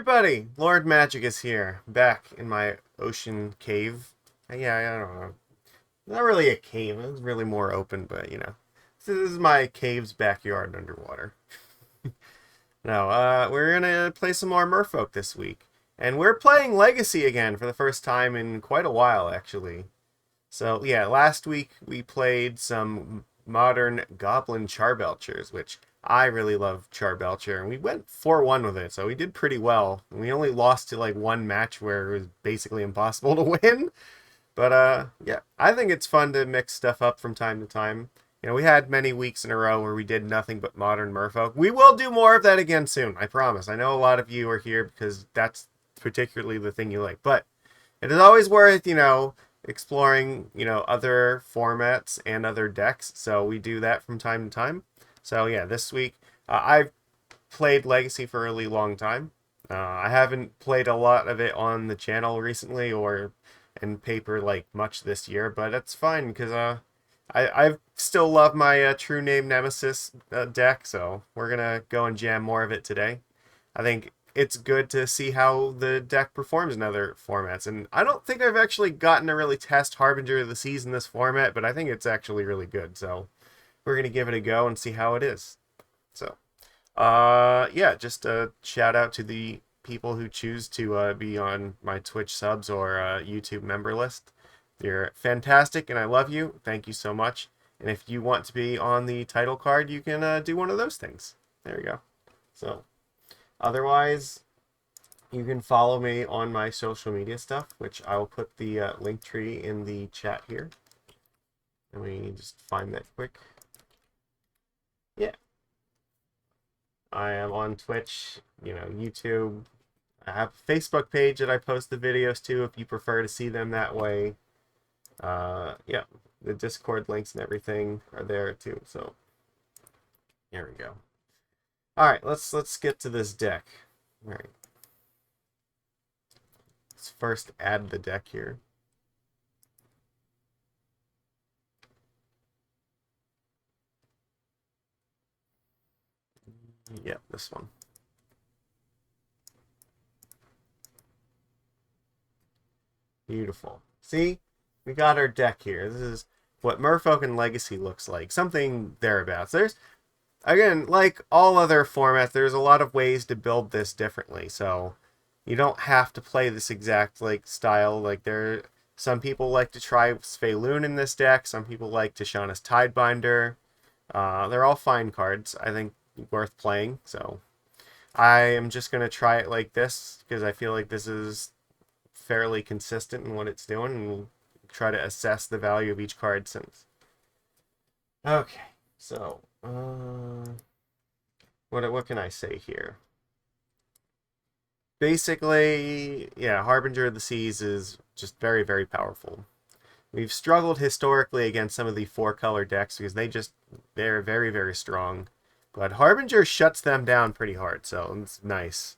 everybody! Lord Magic is here, back in my ocean cave. Yeah, I don't know. Not really a cave, it's really more open, but you know. This is my cave's backyard underwater. No, we're gonna play some more Merfolk this week. And we're playing Legacy again for the first time in quite a while, actually. So, yeah, last week we played some modern Goblin Charbelchers, which I really love Charbelcher, and we went 4-1 with it, so we did pretty well. We only lost to like one match where it was basically impossible to win. But yeah, I think it's fun to mix stuff up from time to time. You know, we had many weeks in a row where we did nothing but modern Merfolk. We will do more of that again soon, I promise. I know a lot of you are here because that's particularly the thing you like, but it is always worth, exploring, other formats and other decks. So we do that from time to time. So yeah, this week I've played Legacy for a really long time. I haven't played a lot of it on the channel recently or in paper like much this year, but that's fine because I still love my True-Name Nemesis deck. So we're gonna go and jam more of it today. I think it's good to see how the deck performs in other formats. And I don't think I've actually gotten to really test Harbinger of the Seas in this format, but I think it's actually really good. So we're going to give it a go and see how it is. So, yeah, just a shout out to the people who choose to be on my Twitch subs or YouTube member list. You're fantastic and I love you. Thank you so much. And if you want to be on the title card, you can do one of those things. There we go. So, otherwise, you can follow me on my social media stuff, which I will put the link tree in the chat here. Let me just find that quick. Yeah. I am on Twitch, YouTube. I have a Facebook page that I post the videos to if you prefer to see them that way. Yeah, the Discord links and everything are there too. So, here we go. All right, let's get to this deck. All right. Let's first add the deck here. Yeah, this one. Beautiful. See? We got our deck here. This is what Merfolk and Legacy looks like. Something thereabouts. There's, again, like all other formats, there's a lot of ways to build this differently. So you don't have to play this exact style. Some people like to try Sfeylun in this deck. Some people like Tishana's Tidebinder. They're all fine cards. I think worth playing. So I am just gonna try it like this because I feel like this is fairly consistent in what it's doing, and we'll try to assess the value of each card since. Okay, so what can I say here? Basically, yeah, Harbinger of the Seas is just very, very powerful. We've struggled historically against some of the 4-color decks because they're very, very strong. But Harbinger shuts them down pretty hard, so it's nice.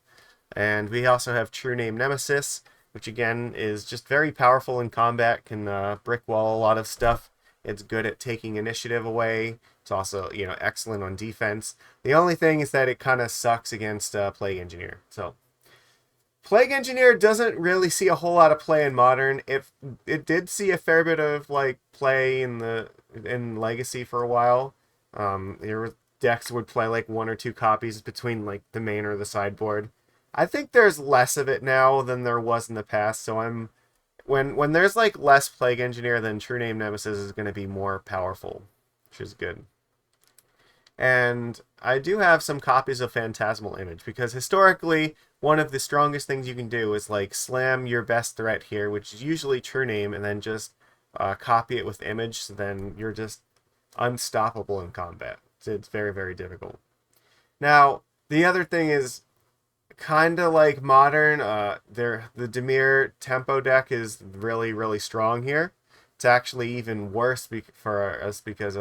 And we also have True-Name Nemesis, which again is just very powerful in combat, can brick wall a lot of stuff. It's good at taking initiative away. It's also, excellent on defense. The only thing is that it kind of sucks against Plague Engineer. So Plague Engineer doesn't really see a whole lot of play in Modern. It did see a fair bit of play in Legacy for a while. There were decks would play 1 or 2 copies between the main or the sideboard. I think there's less of it now than there was in the past. So when there's less Plague Engineer, then True-Name Nemesis is going to be more powerful, which is good. And I do have some copies of Phantasmal Image because historically one of the strongest things you can do is slam your best threat here, which is usually True-Name, and then just copy it with Image. So then you're just unstoppable in combat. So it's very, very difficult. Now, the other thing is kind of like Modern. The Dimir Tempo deck is really, really strong here. It's actually even worse for us because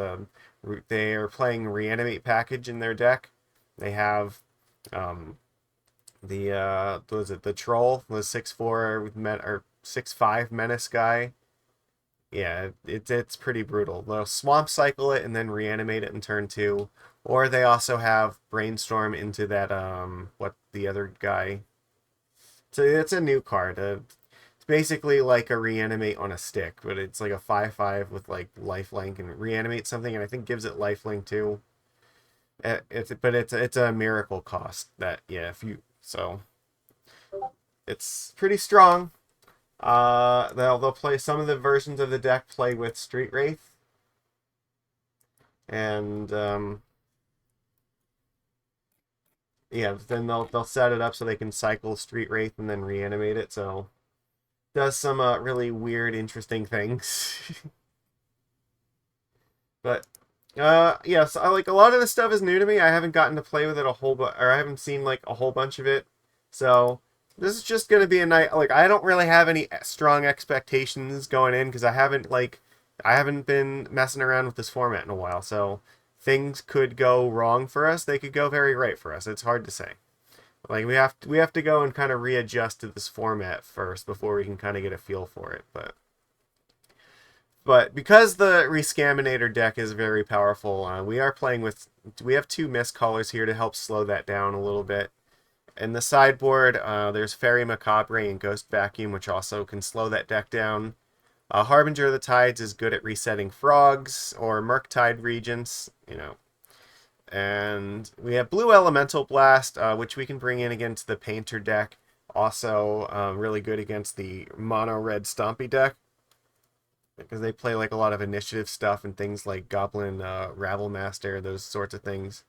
they are playing Reanimate Package in their deck. They have the Troll, the 6/4 or 6/5 Menace guy. Yeah, it's pretty brutal. They'll Swamp Cycle it and then reanimate it in turn 2. Or they also have Brainstorm into that what the other guy So it's a new card. It's basically like a reanimate on a stick, but it's like a 5/5 with like lifelink and reanimate something, and I think gives it lifelink too. It's a miracle cost that, yeah, if you so it's pretty strong. They'll play some of the versions of the deck play with Street Wraith, and yeah, then they'll set it up so they can cycle Street Wraith and then reanimate it. So does some really weird, interesting things. But yes, I like a lot of this stuff is new to me. I haven't gotten to play with it a whole or I haven't seen like a whole bunch of it. So this is just gonna be a night. Like I don't really have any strong expectations going in because I haven't been messing around with this format in a while. So things could go wrong for us. They could go very right for us. It's hard to say. Like we have to go and kind of readjust to this format first before we can kind of get a feel for it. But because the Rescaminator deck is very powerful, we are playing with... We have two Mistcallers here to help slow that down a little bit. In the sideboard, there's Faerie Macabre and Ghost Vacuum, which also can slow that deck down. Harbinger of the Tides is good at resetting frogs or Murktide Regents, you know. And we have Blue Elemental Blast, which we can bring in against the Painter deck. Also really good against the Mono Red Stompy deck, because they play like a lot of initiative stuff and things like Goblin Rabble Master, those sorts of things.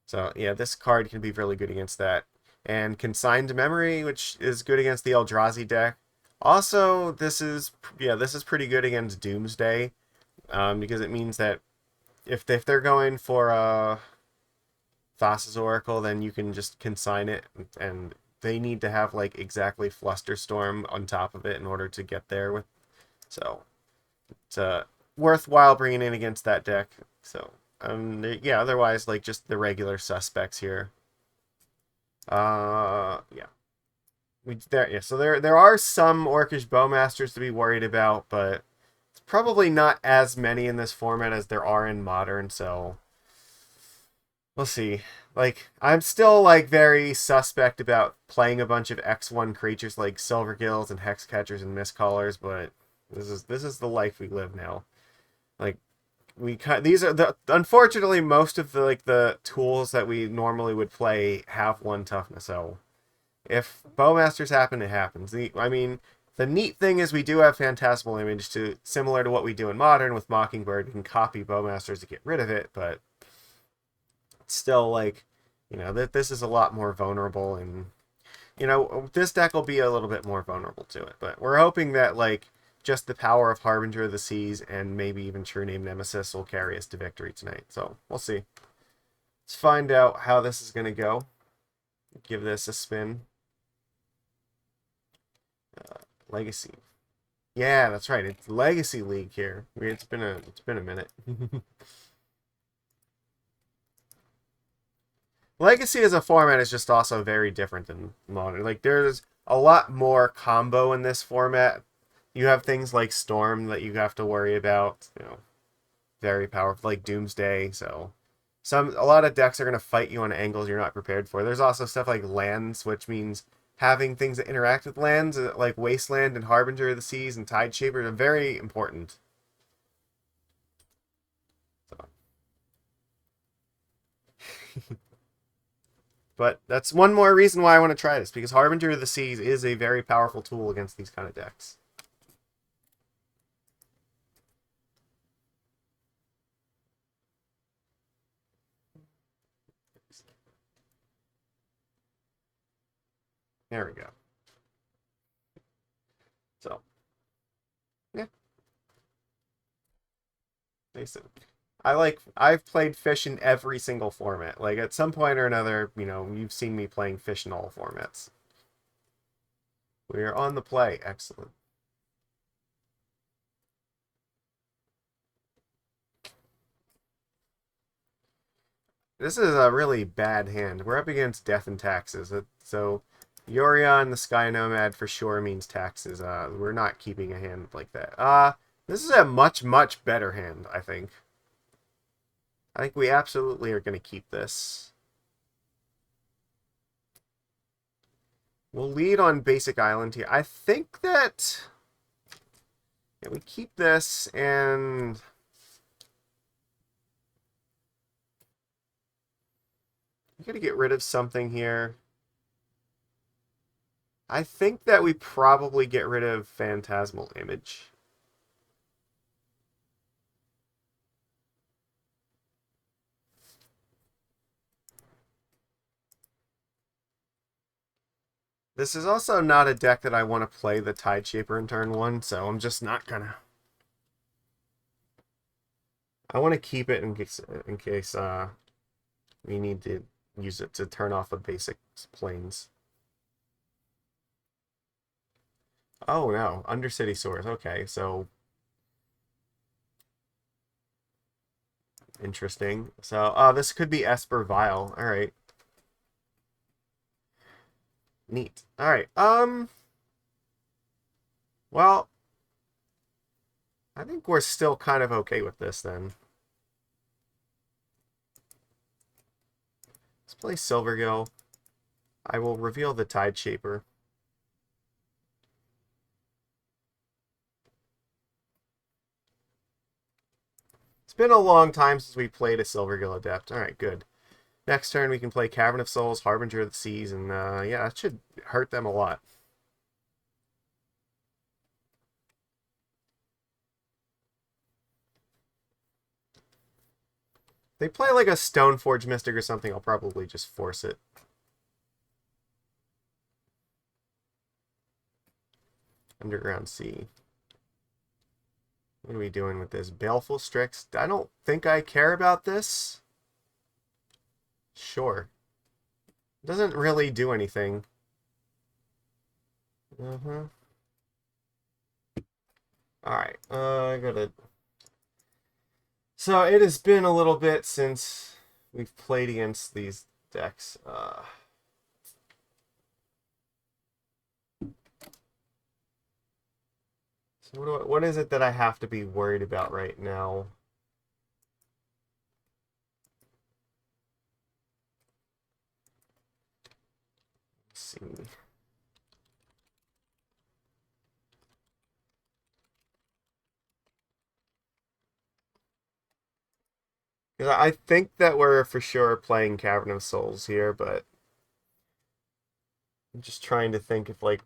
So yeah, this card can be really good against that. And Consigned Memory, which is good against the Eldrazi deck. Also, this is pretty good against Doomsday, because it means that if they're going for Thassa's Oracle, then you can just consign it, and they need to have like exactly Flusterstorm on top of it in order to get there with. So it's worthwhile bringing in against that deck. So yeah, otherwise like just the regular suspects here. Yeah. So there are some Orcish Bowmasters to be worried about, but it's probably not as many in this format as there are in Modern, so we'll see. Like, I'm still like very suspect about playing a bunch of X1 creatures like Silvergills and Hexcatchers and Mistcallers, but this is the life we live now. Like these are unfortunately most of the tools that we normally would play have one toughness, so if Bowmasters happen, it happens. I mean, the neat thing is we do have Phantasmal Image, similar to what we do in Modern with Mockingbird. We can copy Bowmasters to get rid of it, but it's still like, you know, that this is a lot more vulnerable, and you know, this deck will be a little bit more vulnerable to it. But we're hoping that like just the power of Harbinger of the Seas and maybe even True-Name Nemesis will carry us to victory tonight. So we'll see. Let's find out how this is going to go. Give this a spin. Legacy. Yeah, that's right. It's Legacy League here. It's been a minute. Legacy as a format is just also very different than Modern. Like there's a lot more combo in this format. You have things like Storm that you have to worry about, you know, very powerful, like Doomsday. So a lot of decks are going to fight you on angles you're not prepared for. There's also stuff like lands, which means having things that interact with lands, like Wasteland and Harbinger of the Seas and Tideshaper, are very important. So. But that's one more reason why I want to try this, because Harbinger of the Seas is a very powerful tool against these kind of decks. There we go. So, yeah. I've played Fish in every single format. Like at some point or another, you know, you've seen me playing Fish in all formats. We are on the play. Excellent. This is a really bad hand. We're up against Death and Taxes. So Yorion, the Sky Nomad, for sure means taxes. We're not keeping a hand like that. This is a much, much better hand, I think. I think we absolutely are going to keep this. We'll lead on basic island here. I think that yeah, we keep this and we gotta get rid of something here. I think that we probably get rid of Phantasmal Image. This is also not a deck that I want to play the Tide Shaper in turn 1, so I'm just not gonna. I want to keep it in case we need to use it to turn off a basic planes. Oh no, Undercity Source. Okay, so interesting. So this could be Esper Vial. All right. Neat. All right. Well, I think we're still kind of okay with this then. Let's play Silvergill. I will reveal the Tide Shaper. It's been a long time since we played a Silvergill Adept. All right, good. Next turn we can play Cavern of Souls, Harbinger of the Seas, and yeah, that should hurt them a lot. They play like a Stoneforge Mystic or something, I'll probably just force it. Underground Sea. What are we doing with this? Baleful Strix. I don't think I care about this. Sure. Doesn't really do anything. Alright, I gotta... So it has been a little bit since we've played against these decks. So what is it that I have to be worried about right now? Let's see. Because I think that we're for sure playing Cavern of Souls here, but I'm just trying to think if, like,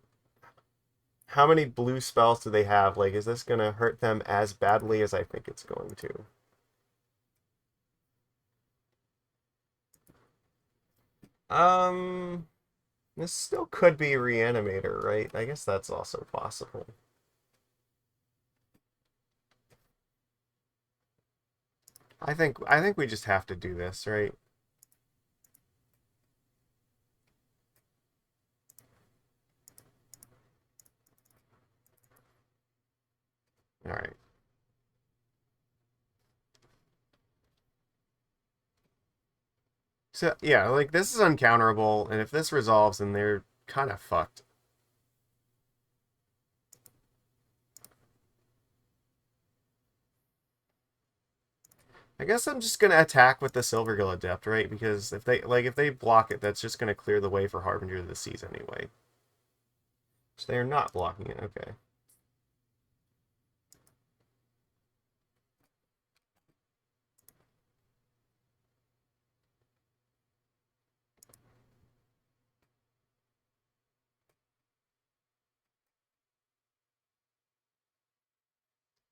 how many blue spells do they have? Like, is this going to hurt them as badly as I think it's going to? Um, this still could be Reanimator, right? I guess that's also possible. I think we just have to do this, right? All right. So, yeah, like, this is uncounterable, and if this resolves, then they're kind of fucked. I guess I'm just gonna attack with the Silvergill Adept, right? Because if they block it, that's just gonna clear the way for Harbinger of the Seas anyway. So they are not blocking it, okay.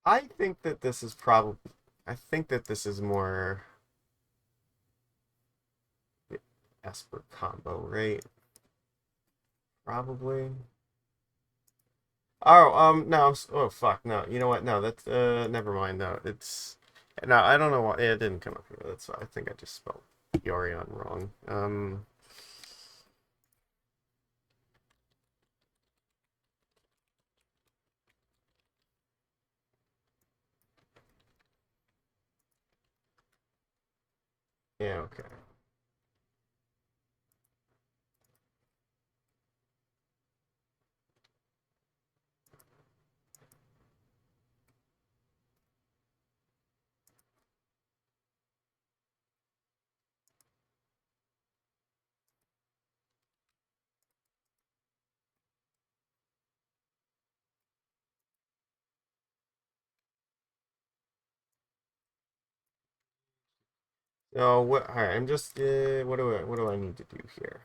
I think that this is probably I think that this is more the Esper combo, right? Probably. Oh, no, oh, fuck, no. You know what? No, that's, never mind. No, it's, no, I don't know why, it didn't come up here. That's why I think I just spelled Yorion wrong. Yeah, okay. Oh, what? All right, I'm just. What do I need to do here?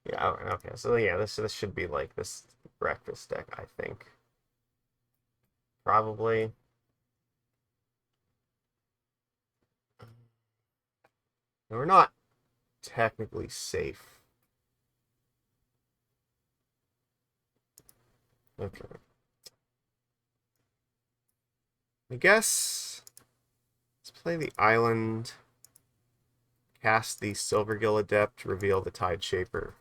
Yeah. Okay. So yeah, this should be like this breakfast deck, I think. Probably. We're not technically safe. Okay. I guess let's play the island, cast the Silvergill Adept, reveal the Tide Shaper.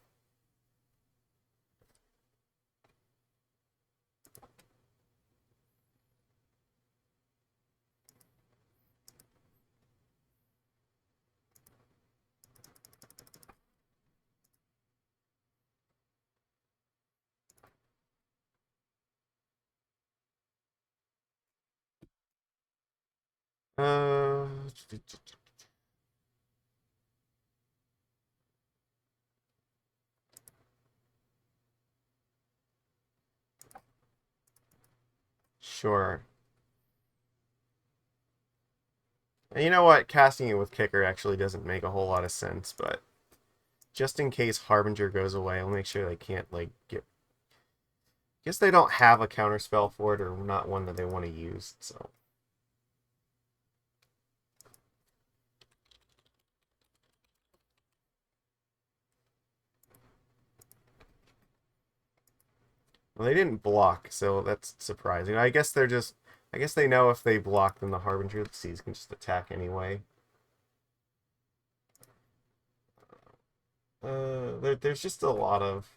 Uh, sure. And you know what? Casting it with Kicker actually doesn't make a whole lot of sense, but just in case Harbinger goes away, I'll make sure they can't, like, get... Guess they don't have a counterspell for it, or not one that they want to use, so... Well, they didn't block, so that's surprising. I guess they're just... I guess they know if they block, then the Harbinger of the Seas can just attack anyway. There's just a lot of...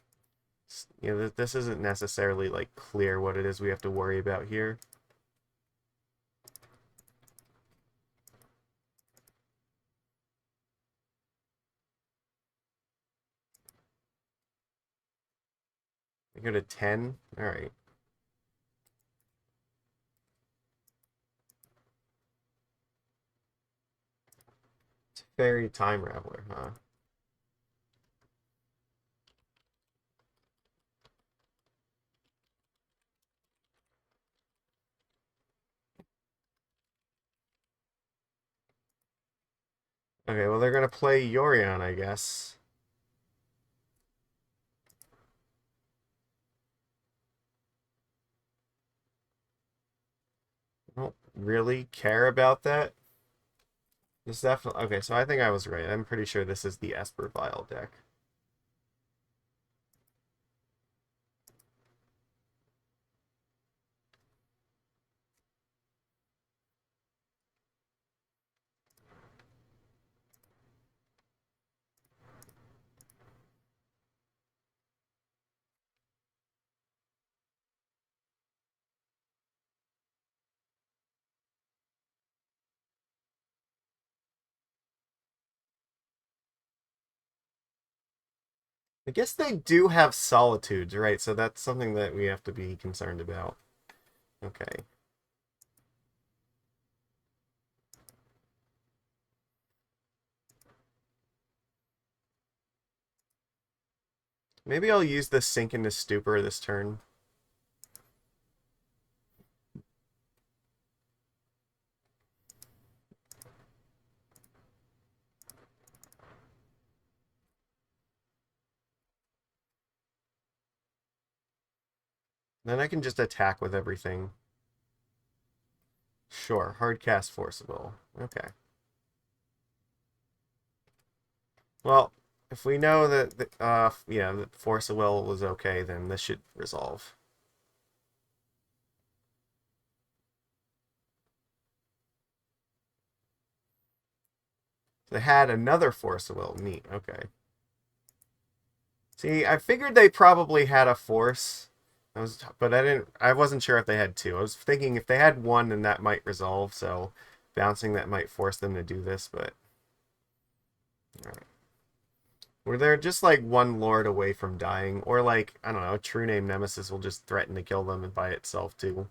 You know, this isn't necessarily, like, clear what it is we have to worry about here. We go to 10? Alright. Fairy Time Raveler, huh? Okay, well, they're gonna play Yorion, I guess. I don't really care about that. This definitely... Okay, so I think I was right. I'm pretty sure this is the Esper Vial deck. I guess they do have Solitudes, right? So that's something that we have to be concerned about. Okay. Maybe I'll use the Sink into Stupor this turn. Then I can just attack with everything. Sure, Hardcast Forcible. Okay. Well, if we know that, yeah, that Force of Will was okay, then this should resolve. They had another Force of Will. Neat. Okay. See, I figured they probably had a force. But I didn't. I wasn't sure if they had two. I was thinking if they had one, then that might resolve. So, bouncing that might force them to do this. But all right, were there just like one lord away from dying, or like I don't know, True-Name Nemesis will just threaten to kill them by itself too.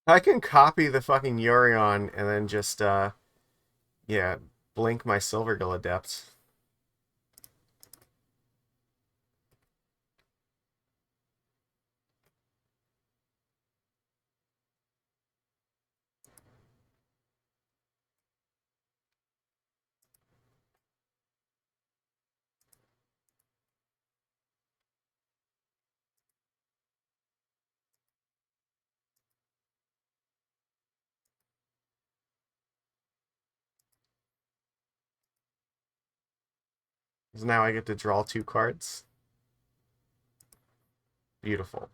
I can copy the fucking Yorion and then just, yeah, blink my Silvergill Adept. So now I get to draw 2 cards. Beautiful.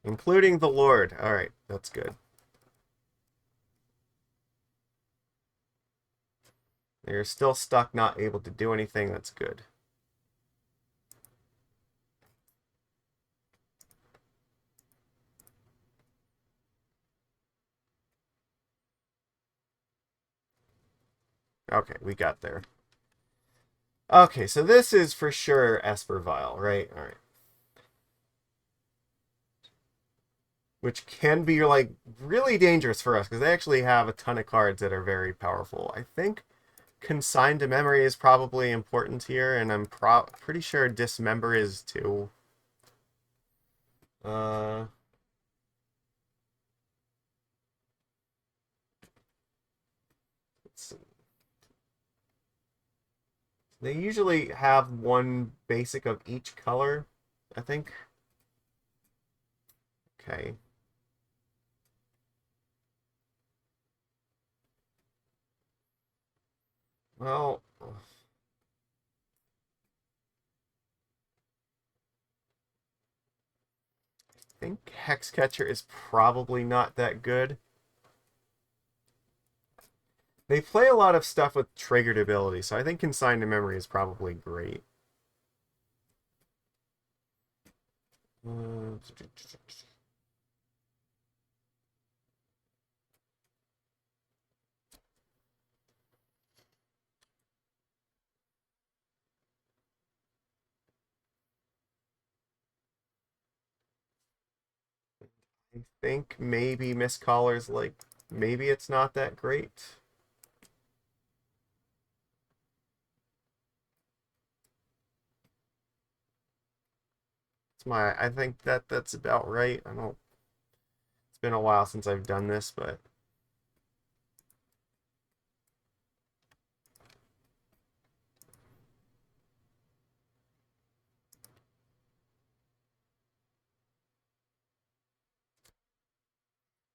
Including the Lord. Alright, that's good. They're still stuck, not able to do anything. That's good. Okay, we got there. Okay, so this is for sure Esper Vial, right? Alright. Which can be, like, really dangerous for us, because they actually have a ton of cards that are very powerful. I think Consign to Memory is probably important here, and I'm pretty sure Dismember is too. Uh, let's see. They usually have one basic of each color, I think. Okay. Well, I think Hexcatcher is probably not that good. They play a lot of stuff with triggered ability, so I think Consign to Memory is probably great. Uh, I think maybe Mistcaller's like, maybe it's not that great. I think that's about right. I don't, it's been a while since I've done this, but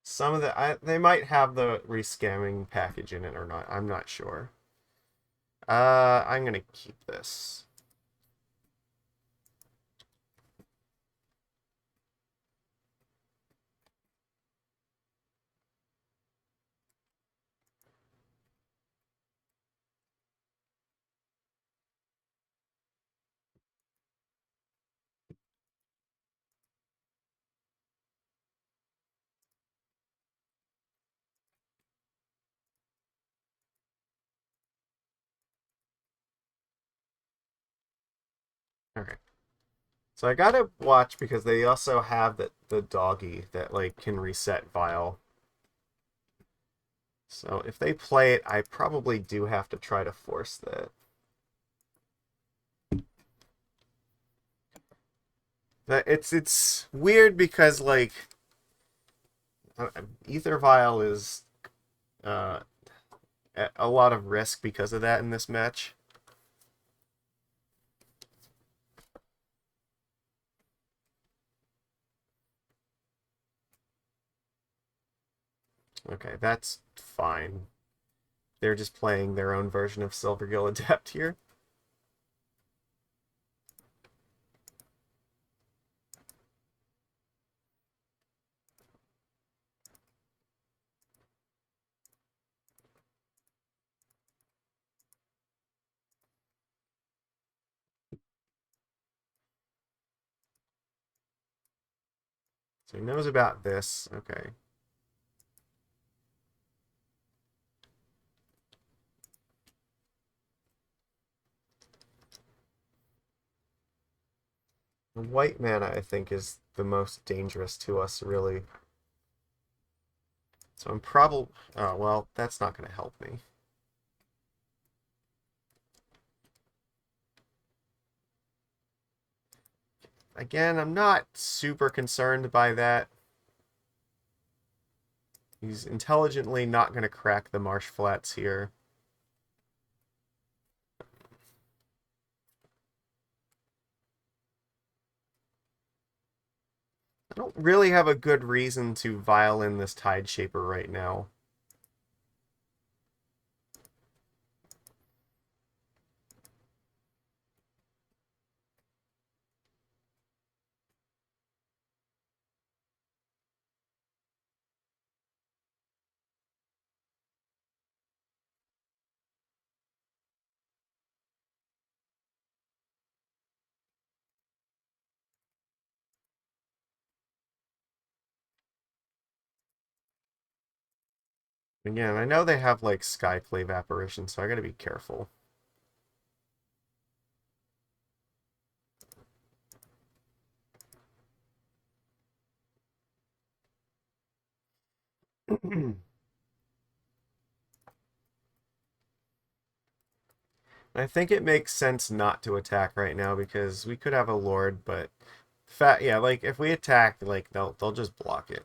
some of they might have the rescamming package in it or not. I'm not sure. I'm gonna keep this. Okay. So I gotta watch because they also have the doggy that like can reset Vial. So if they play it, I probably do have to try to force that. But it's weird because like Aether Vial is uh, a lot of risk because of that in this match. Okay, that's fine. They're just playing their own version of Silvergill Adept here. So he knows about this. Okay. The white mana, I think, is the most dangerous to us, really. So I'm probably... Oh, well, that's not going to help me. Again, I'm not super concerned by that. He's intelligently not going to crack the marsh flats here. I don't really have a good reason to vial in this Tide Shaper right now. Again, I know they have like Skyclave Apparition, so I gotta be careful. I think it makes sense not to attack right now because we could have a Lord, but yeah, like if we attack, like they'll just block it.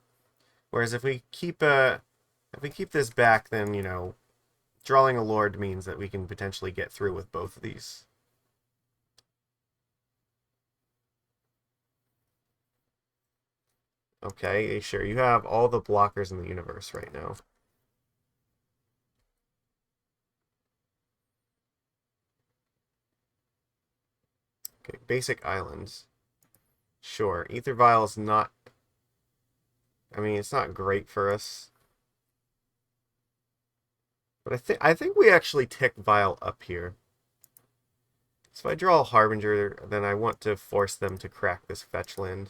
Whereas if we keep this back, then drawing a Lord means that we can potentially get through with both of these. Okay, sure. You have all the blockers in the universe right now. Okay, basic islands. Sure. Aether Vial is not... I mean, it's not great for us. But I think we actually tick Vial up here. So if I draw a Harbinger, then I want to force them to crack this fetch land.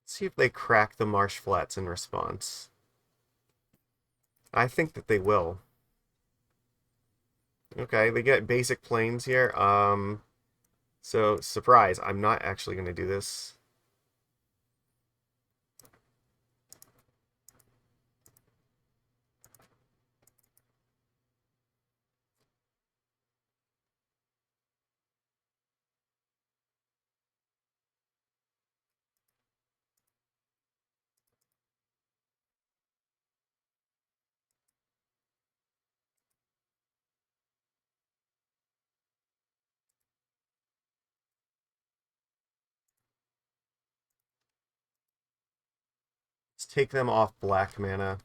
See if they crack the marsh flats in response. I think that they will. Okay, they get basic planes here. So surprise, I'm not actually going to do this. Let's take them off black mana.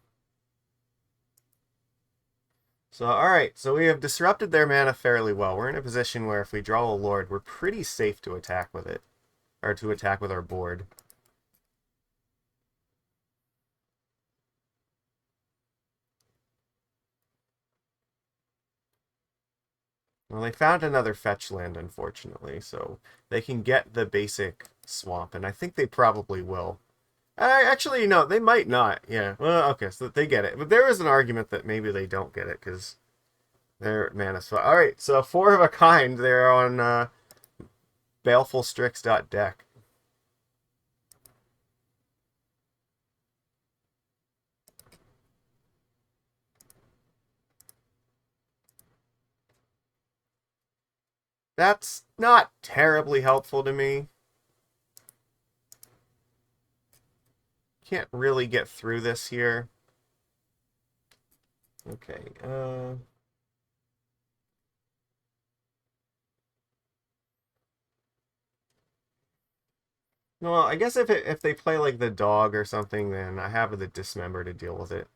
So, alright, so we have disrupted their mana fairly well. We're in a position where if we draw a Lord, we're pretty safe to attack with it. Or to attack with our board. Well, they found another fetch land, unfortunately, so they can get the basic swamp, and I think they probably will. Actually, no, they might not. Yeah, well, okay, so they get it. But there is an argument that maybe they don't get it, because they're mana swap. Alright, so 4 of a kind, they're on balefulstrix.deck. That's not terribly helpful to me. Can't really get through this here. Okay, well, I guess if they play like the dog or something, then I have the Dismember to deal with it.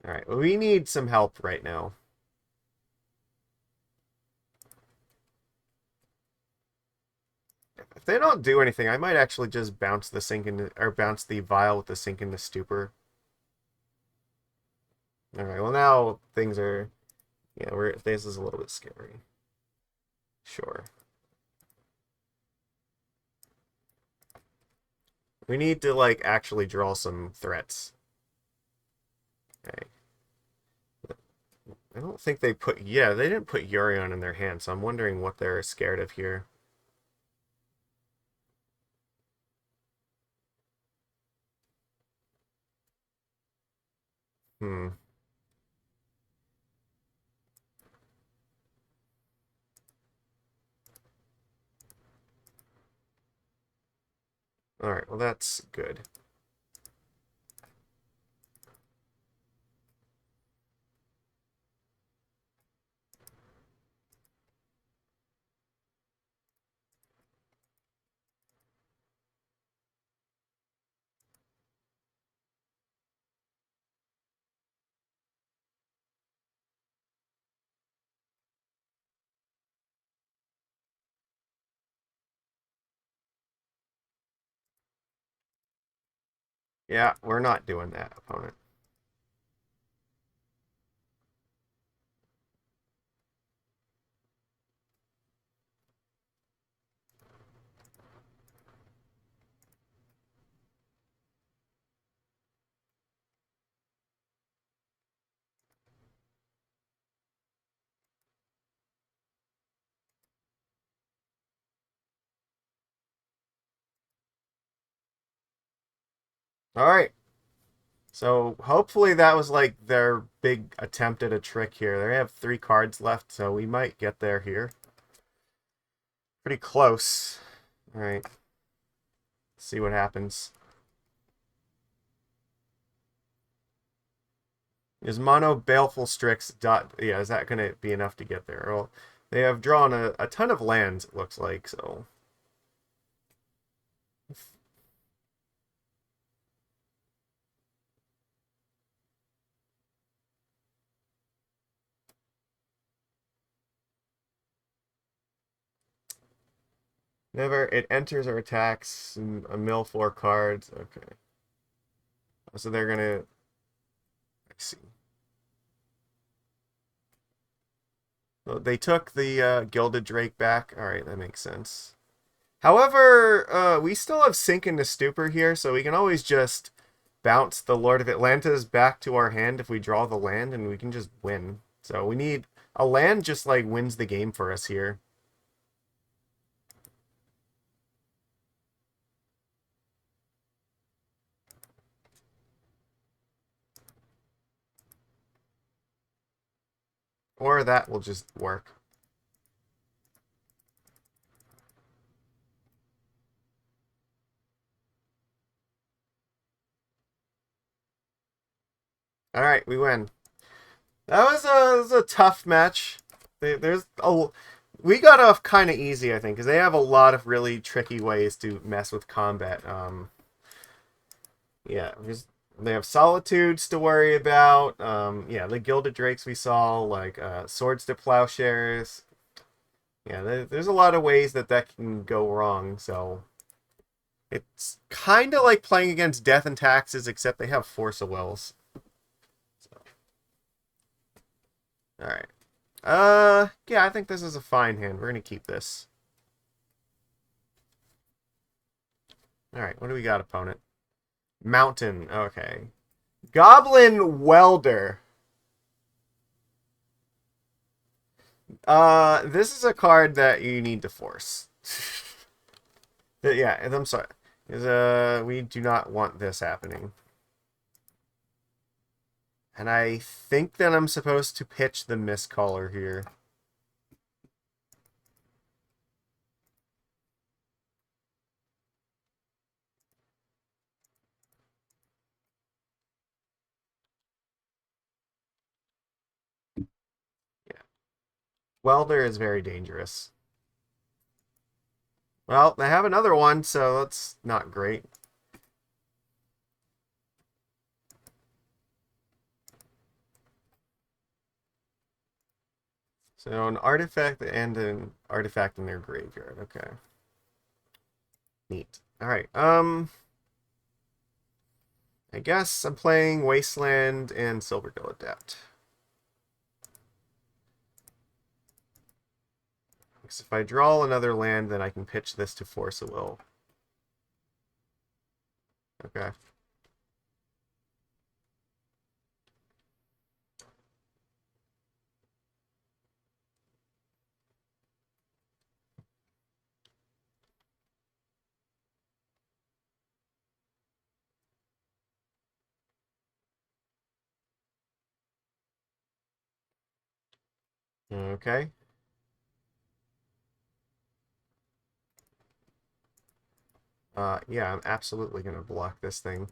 Alright, well, we need some help right now. If they don't do anything, I might actually just bounce the sink into, or bounce the vial with the sink into Stupor. Alright, well now things are, yeah, this is a little bit scary. Sure. We need to, like, actually draw some threats. Okay. I don't think they put... Yeah, they didn't put Yorion in their hand, so I'm wondering what they're scared of here. Hmm. Alright, well that's good. Yeah, we're not doing that, opponent. Alright. So hopefully that was like their big attempt at a trick here. They have 3 cards left, so we might get there here. Pretty close. Alright. See what happens. Is Mono Baleful Strix dot... Yeah, is that going to be enough to get there? Well, they have drawn a ton of lands, it looks like, so... Never, it enters or attacks a mill 4 cards. Okay. So they're going to... I see. So they took the Gilded Drake back. Alright, that makes sense. However, we still have Sink into Stupor here, so we can always just bounce the Lord of Atlantis back to our hand if we draw the land, and we can just win. So we need... A land just, like, wins the game for us here. Or that will just work. Alright, we win. That was a tough match. There's a... We got off kind of easy, I think, because they have a lot of really tricky ways to mess with combat. Yeah, they have Solitudes to worry about. Yeah, the Gilded Drakes we saw, like Swords to Plowshares. Yeah, there's a lot of ways that that can go wrong, so... It's kind of like playing against Death and Taxes, except they have Force of Wills. So. Alright. Yeah, I think this is a fine hand. We're going to keep this. Alright, what do we got, opponent? Mountain. Okay. Goblin Welder. This is a card that you need to force. Yeah, I'm sorry. We do not want this happening. And I think that I'm supposed to pitch the Mistcaller here. Yeah. Welder is very dangerous. Well, they have another one, so that's not great. So an artifact and an artifact in their graveyard. Okay. Neat. Alright, I guess I'm playing Wasteland and Silvergill Adept. Because if I draw another land, then I can pitch this to Force of Will. Okay. Okay. Yeah, I'm absolutely gonna block this thing. Is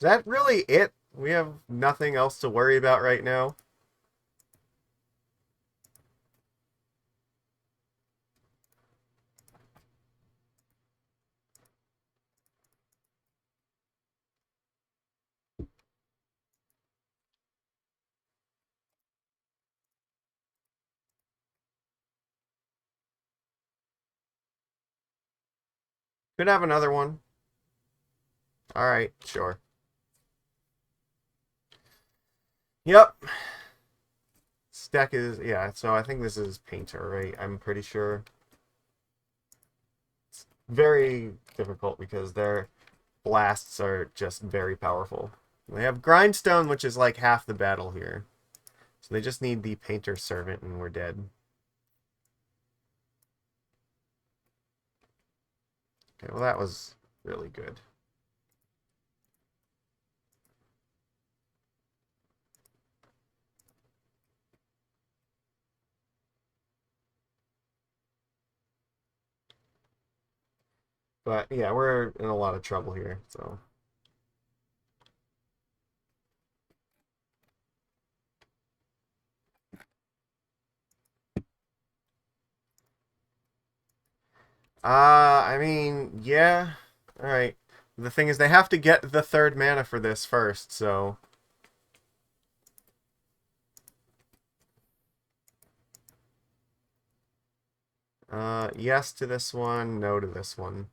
that really it? We have nothing else to worry about right now? Could have another one. Alright, sure. Yep. This deck is, yeah, so I think this is Painter, right? I'm pretty sure. It's very difficult because their blasts are just very powerful. They have Grindstone, which is like half the battle here. So they just need the Painter Servant and we're dead. Okay, well that was really good. But yeah, we're in a lot of trouble here, so. I mean, yeah. Alright. The thing is, they have to get the third mana for this first, so. Yes to this one, no to this one.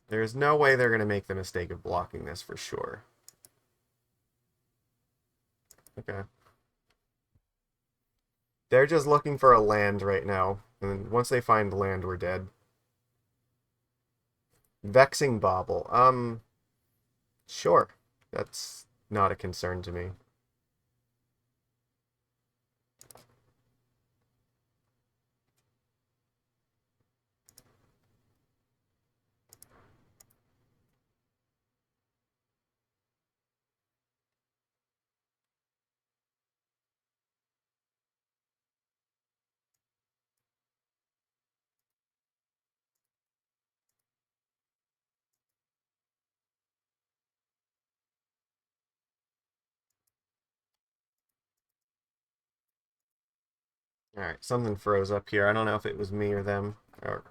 There's no way they're going to make the mistake of blocking this for sure. Okay. They're just looking for a land right now. And once they find land, we're dead. Vexing Bauble. Sure. That's not a concern to me. Alright, something froze up here. I don't know if it was me or them. Or...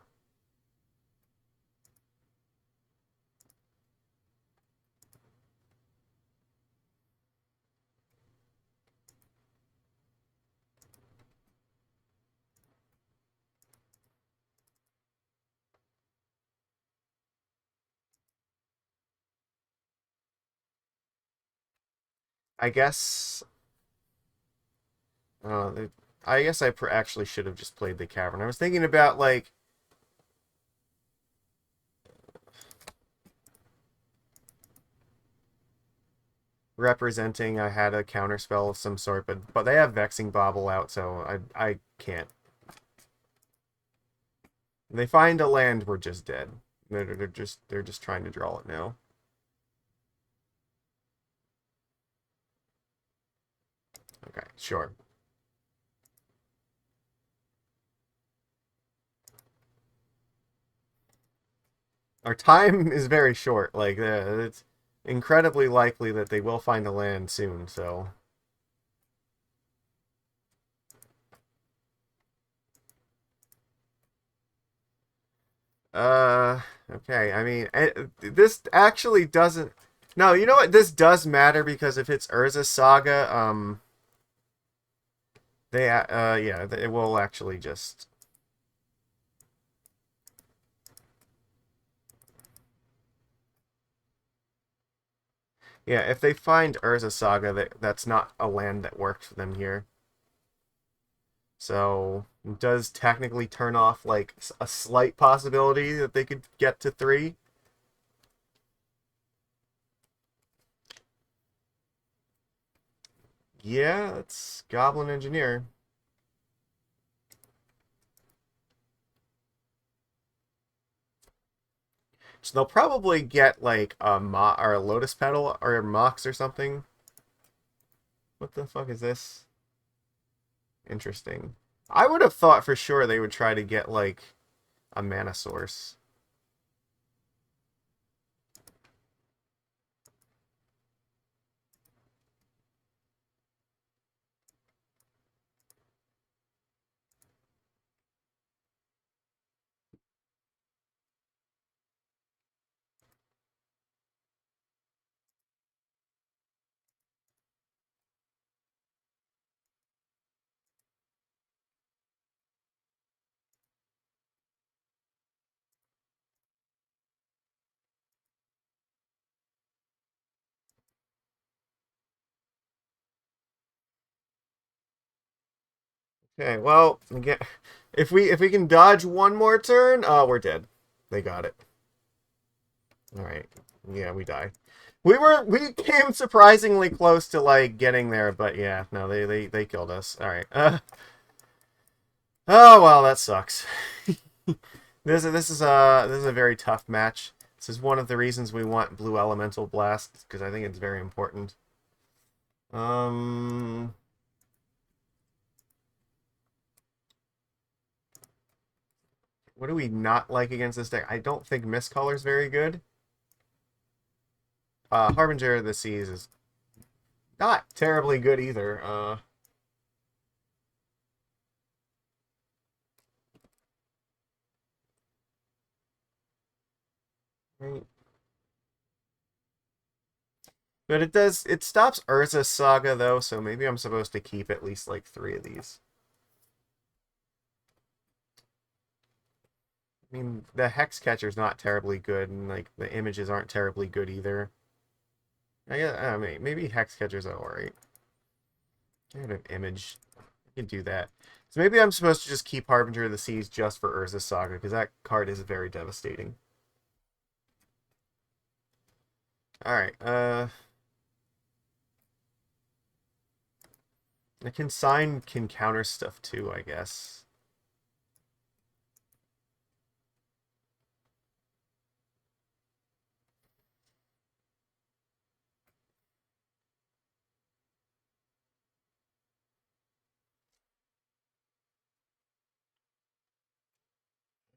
I guess... Uh, I guess I actually should have just played the Cavern. I was thinking about, like... representing I had a counterspell of some sort, but they have Vexing Bauble out, so I can't. If they find a land, we're just dead. They're just trying to draw it now. Okay, sure. Our time is very short. Like, it's incredibly likely that they will find a land soon, so... Okay. I mean, this actually doesn't... No, you know what? This does matter because if it's Urza Saga, yeah, it will actually just... Yeah, if they find Urza Saga, that's not a land that works for them here. So it does technically turn off like a slight possibility that they could get to 3. Yeah, it's Goblin Engineer. So they'll probably get like a or a Lotus Petal or a Mox or something. What the fuck is this? Interesting. I would have thought for sure they would try to get like a mana source. Okay, well, again, if we can dodge one more turn, oh, we're dead. They got it. All right. Yeah, we died. We came surprisingly close to like getting there, but yeah, no, they killed us. All right. Oh well, that sucks. This is a very tough match. This is one of the reasons we want Blue Elemental Blast because I think it's very important. Um, what do we not like against this deck? I don't think Mistcaller is very good. Harbinger of the Seas is not terribly good either. Right. But it stops Urza Saga though, so maybe I'm supposed to keep at least like 3 of these. I mean, the Hexcatcher's not terribly good, and like the images aren't terribly good either. I guess I mean maybe Hexcatcher's alright. Kind of image. I can do that. So maybe I'm supposed to just keep Harbinger of the Seas just for Urza Saga, because that card is very devastating. Alright, the Consign can counter stuff too, I guess.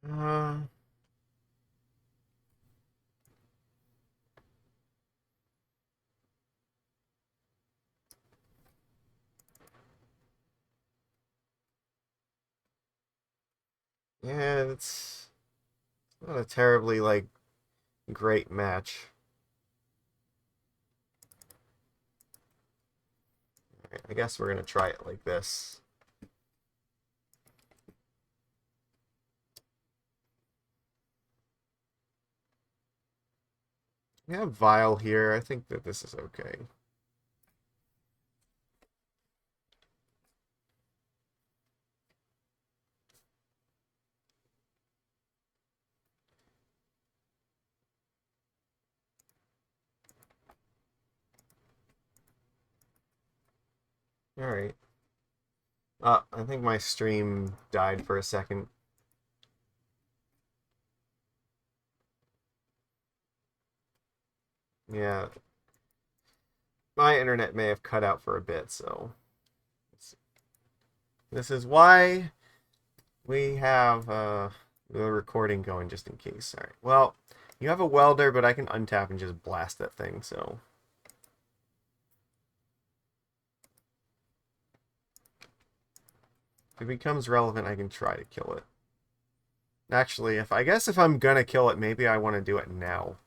Uh, yeah, it's not a terribly like great match. Right, I guess we're gonna try it like this. We have Vial here. I think that this is okay. Alright. I think my stream died for a second. Yeah, my internet may have cut out for a bit, so this is why we have the recording going just in case. All right. Well, you have a welder, but I can untap and just blast that thing. So if it becomes relevant, I can try to kill it. Actually, if I guess if I'm gonna kill it, maybe I want to do it now.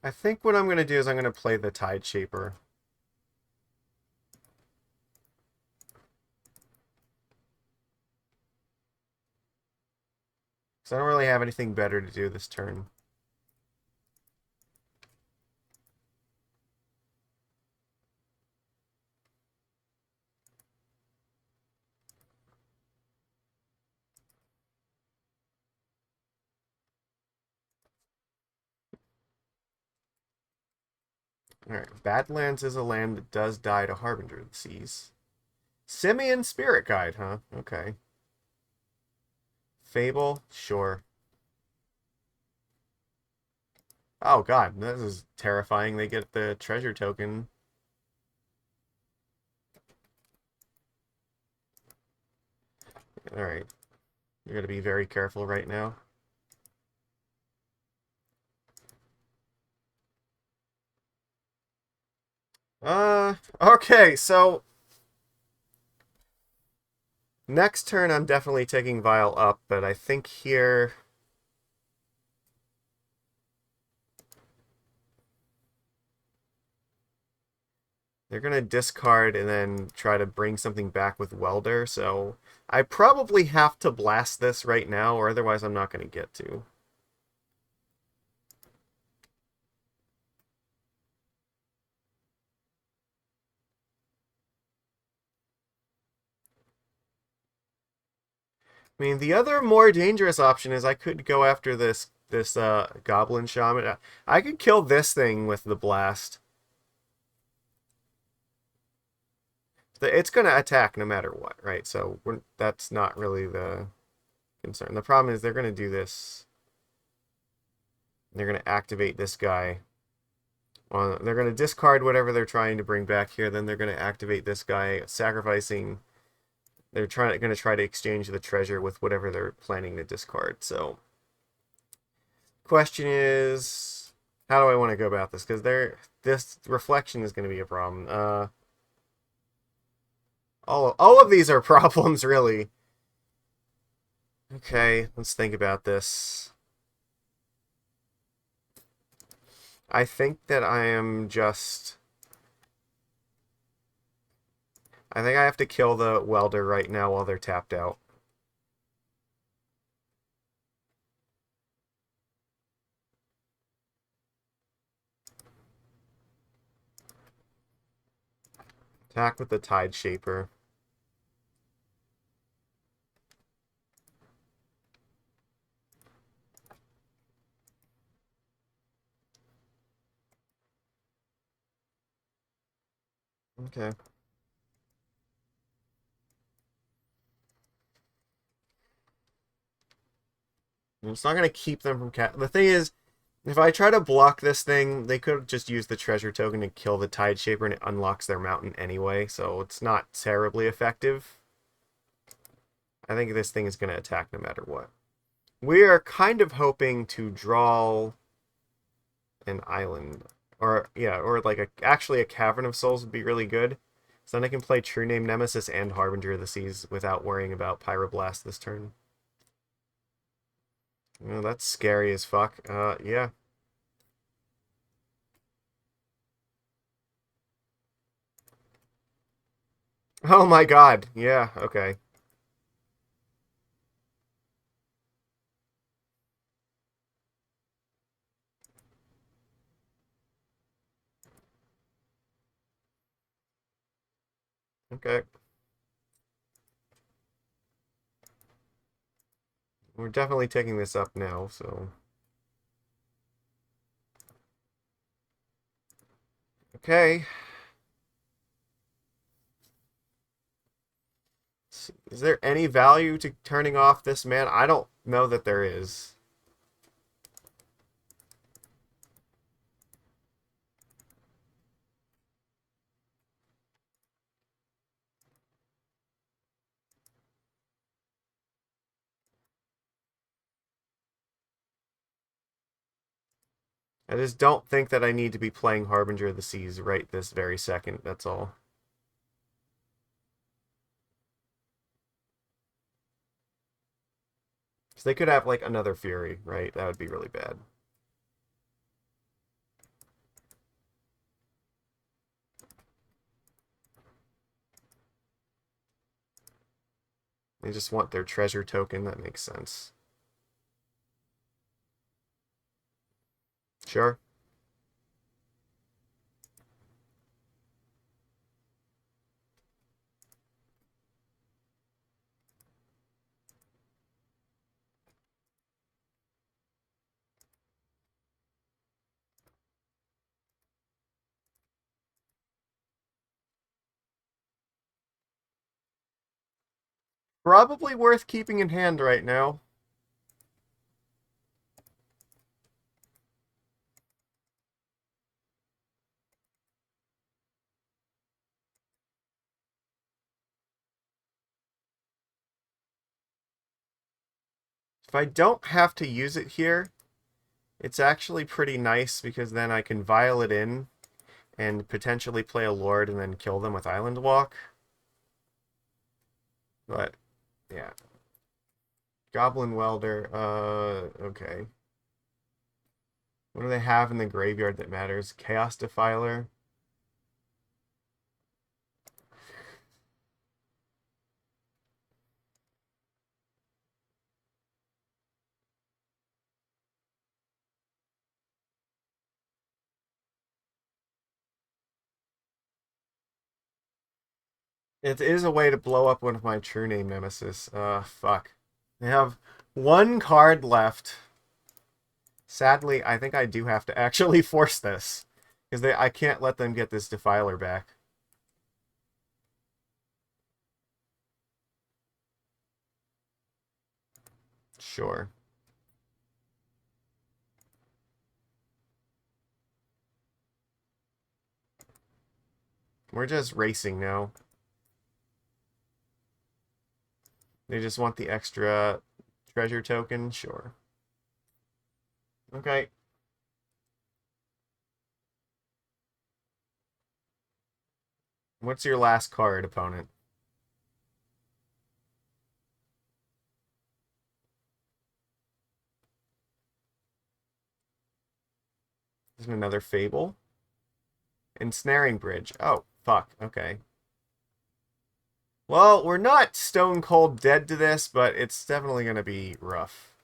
I think what I'm gonna do is I'm gonna play the Tide Shaper. Because I don't really have anything better to do this turn. Alright, Badlands is a land that does die to Harbinger of the Seas. Simian Spirit Guide, huh? Okay. Fable? Sure. Oh god, this is terrifying. They get the treasure token. Alright. You're gonna be very careful right now. Okay, so next turn I'm definitely taking Vial up, but I think here they're gonna discard and then try to bring something back with Welder, so I probably have to blast this right now, or otherwise I'm not gonna get to. I mean, the other more dangerous option is I could go after this Goblin Shaman. I could kill this thing with the blast. It's going to attack no matter what, right? So that's not really the concern. The problem is they're going to do this. They're going to activate this guy. They're going to discard whatever they're trying to bring back here. Then they're going to activate this guy, sacrificing. They're going to try to exchange the treasure with whatever they're planning to discard. So, question is, how do I want to go about this? Because this reflection is going to be a problem. All of these are problems, really. Okay, let's think about this. I think that I am just... I think I have to kill the welder right now while they're tapped out. Attack with the Tide Shaper. Okay. It's not going to keep them from... The thing is, if I try to block this thing, they could just use the treasure token to kill the Tide Shaper and it unlocks their mountain anyway, so it's not terribly effective. I think this thing is going to attack no matter what. We are kind of hoping to draw an island. Or, yeah, or like actually a Cavern of Souls would be really good. So then I can play True-Name Nemesis and Harbinger of the Seas without worrying about Pyroblast this turn. Oh, that's scary as fuck. Yeah. Oh my god. Yeah, okay. Okay. We're definitely taking this up now, so... Okay. Is there any value to turning off this man? I don't know that there is. I just don't think that I need to be playing Harbinger of the Seas right this very second, that's all. Because they could have, like, another Fury, right? That would be really bad. They just want their treasure token, that makes sense. Sure. Probably worth keeping in hand right now. If I don't have to use it here, it's actually pretty nice because then I can vial it in and potentially play a Lord and then kill them with Island Walk. But, yeah. Goblin Welder, okay. What do they have in the graveyard that matters? Chaos Defiler. It is a way to blow up one of my True-Name Nemesis. Fuck. They have one card left. Sadly, I think I do have to actually force this. Because I can't let them get this Defiler back. Sure. We're just racing now. They just want the extra treasure token? Sure. Okay. What's your last card, opponent? There's another Fable. Ensnaring Bridge. Oh, fuck. Okay. Well, we're not stone cold dead to this, but it's definitely going to be rough.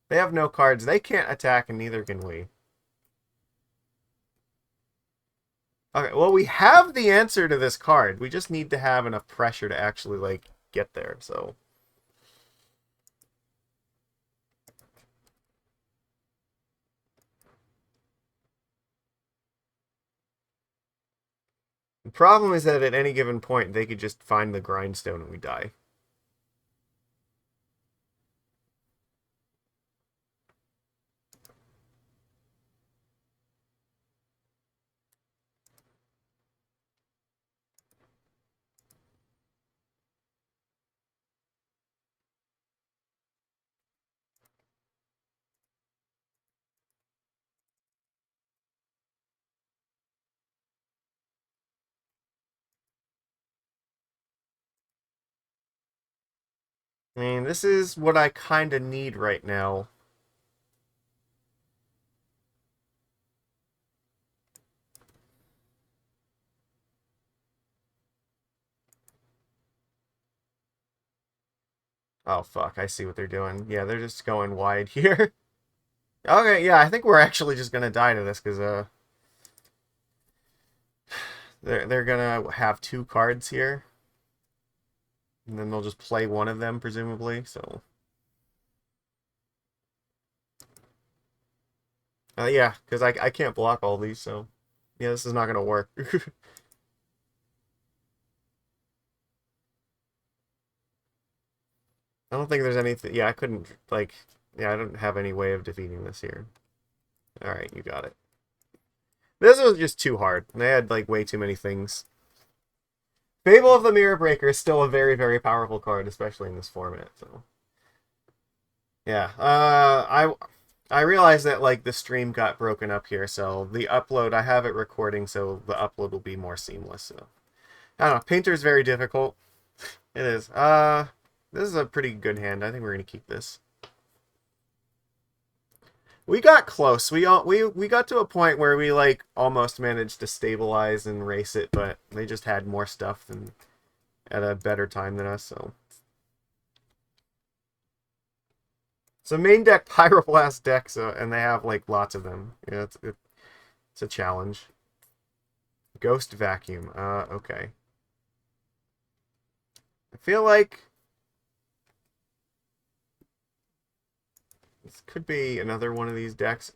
They have no cards. They can't attack, and neither can we. Okay, well, we have the answer to this card. We just need to have enough pressure to actually, like, get there, so... The problem is that at any given point, they could just find the grindstone and we die. I mean, this is what I kind of need right now. Oh, fuck. I see what they're doing. Yeah, they're just going wide here. Okay, yeah, I think we're actually just gonna die to this, because, they're gonna have two cards here. And then they'll just play one of them, presumably, so... yeah, because I can't block all these, so... Yeah, this is not gonna work. I don't think there's anything... Yeah, I couldn't, like... Yeah, I don't have any way of defeating this here. Alright, you got it. This was just too hard. They had, like, way too many things. Fable of the Mirror Breaker is still a very, very powerful card, especially in this format, so... Yeah, I realized that, like, the stream got broken up here, so the upload, I have it recording, so the upload will be more seamless, so... I don't know, Painter's very difficult. It is. This is a pretty good hand. I think we're gonna keep this. We got close. We got to a point where we, like, almost managed to stabilize and race it, but they just had more stuff than at a better time than us, so... So main deck Pyroblast decks, and they have like lots of them. Yeah, it's a challenge. Ghost Vacuum. Okay. I feel like this could be another one of these decks.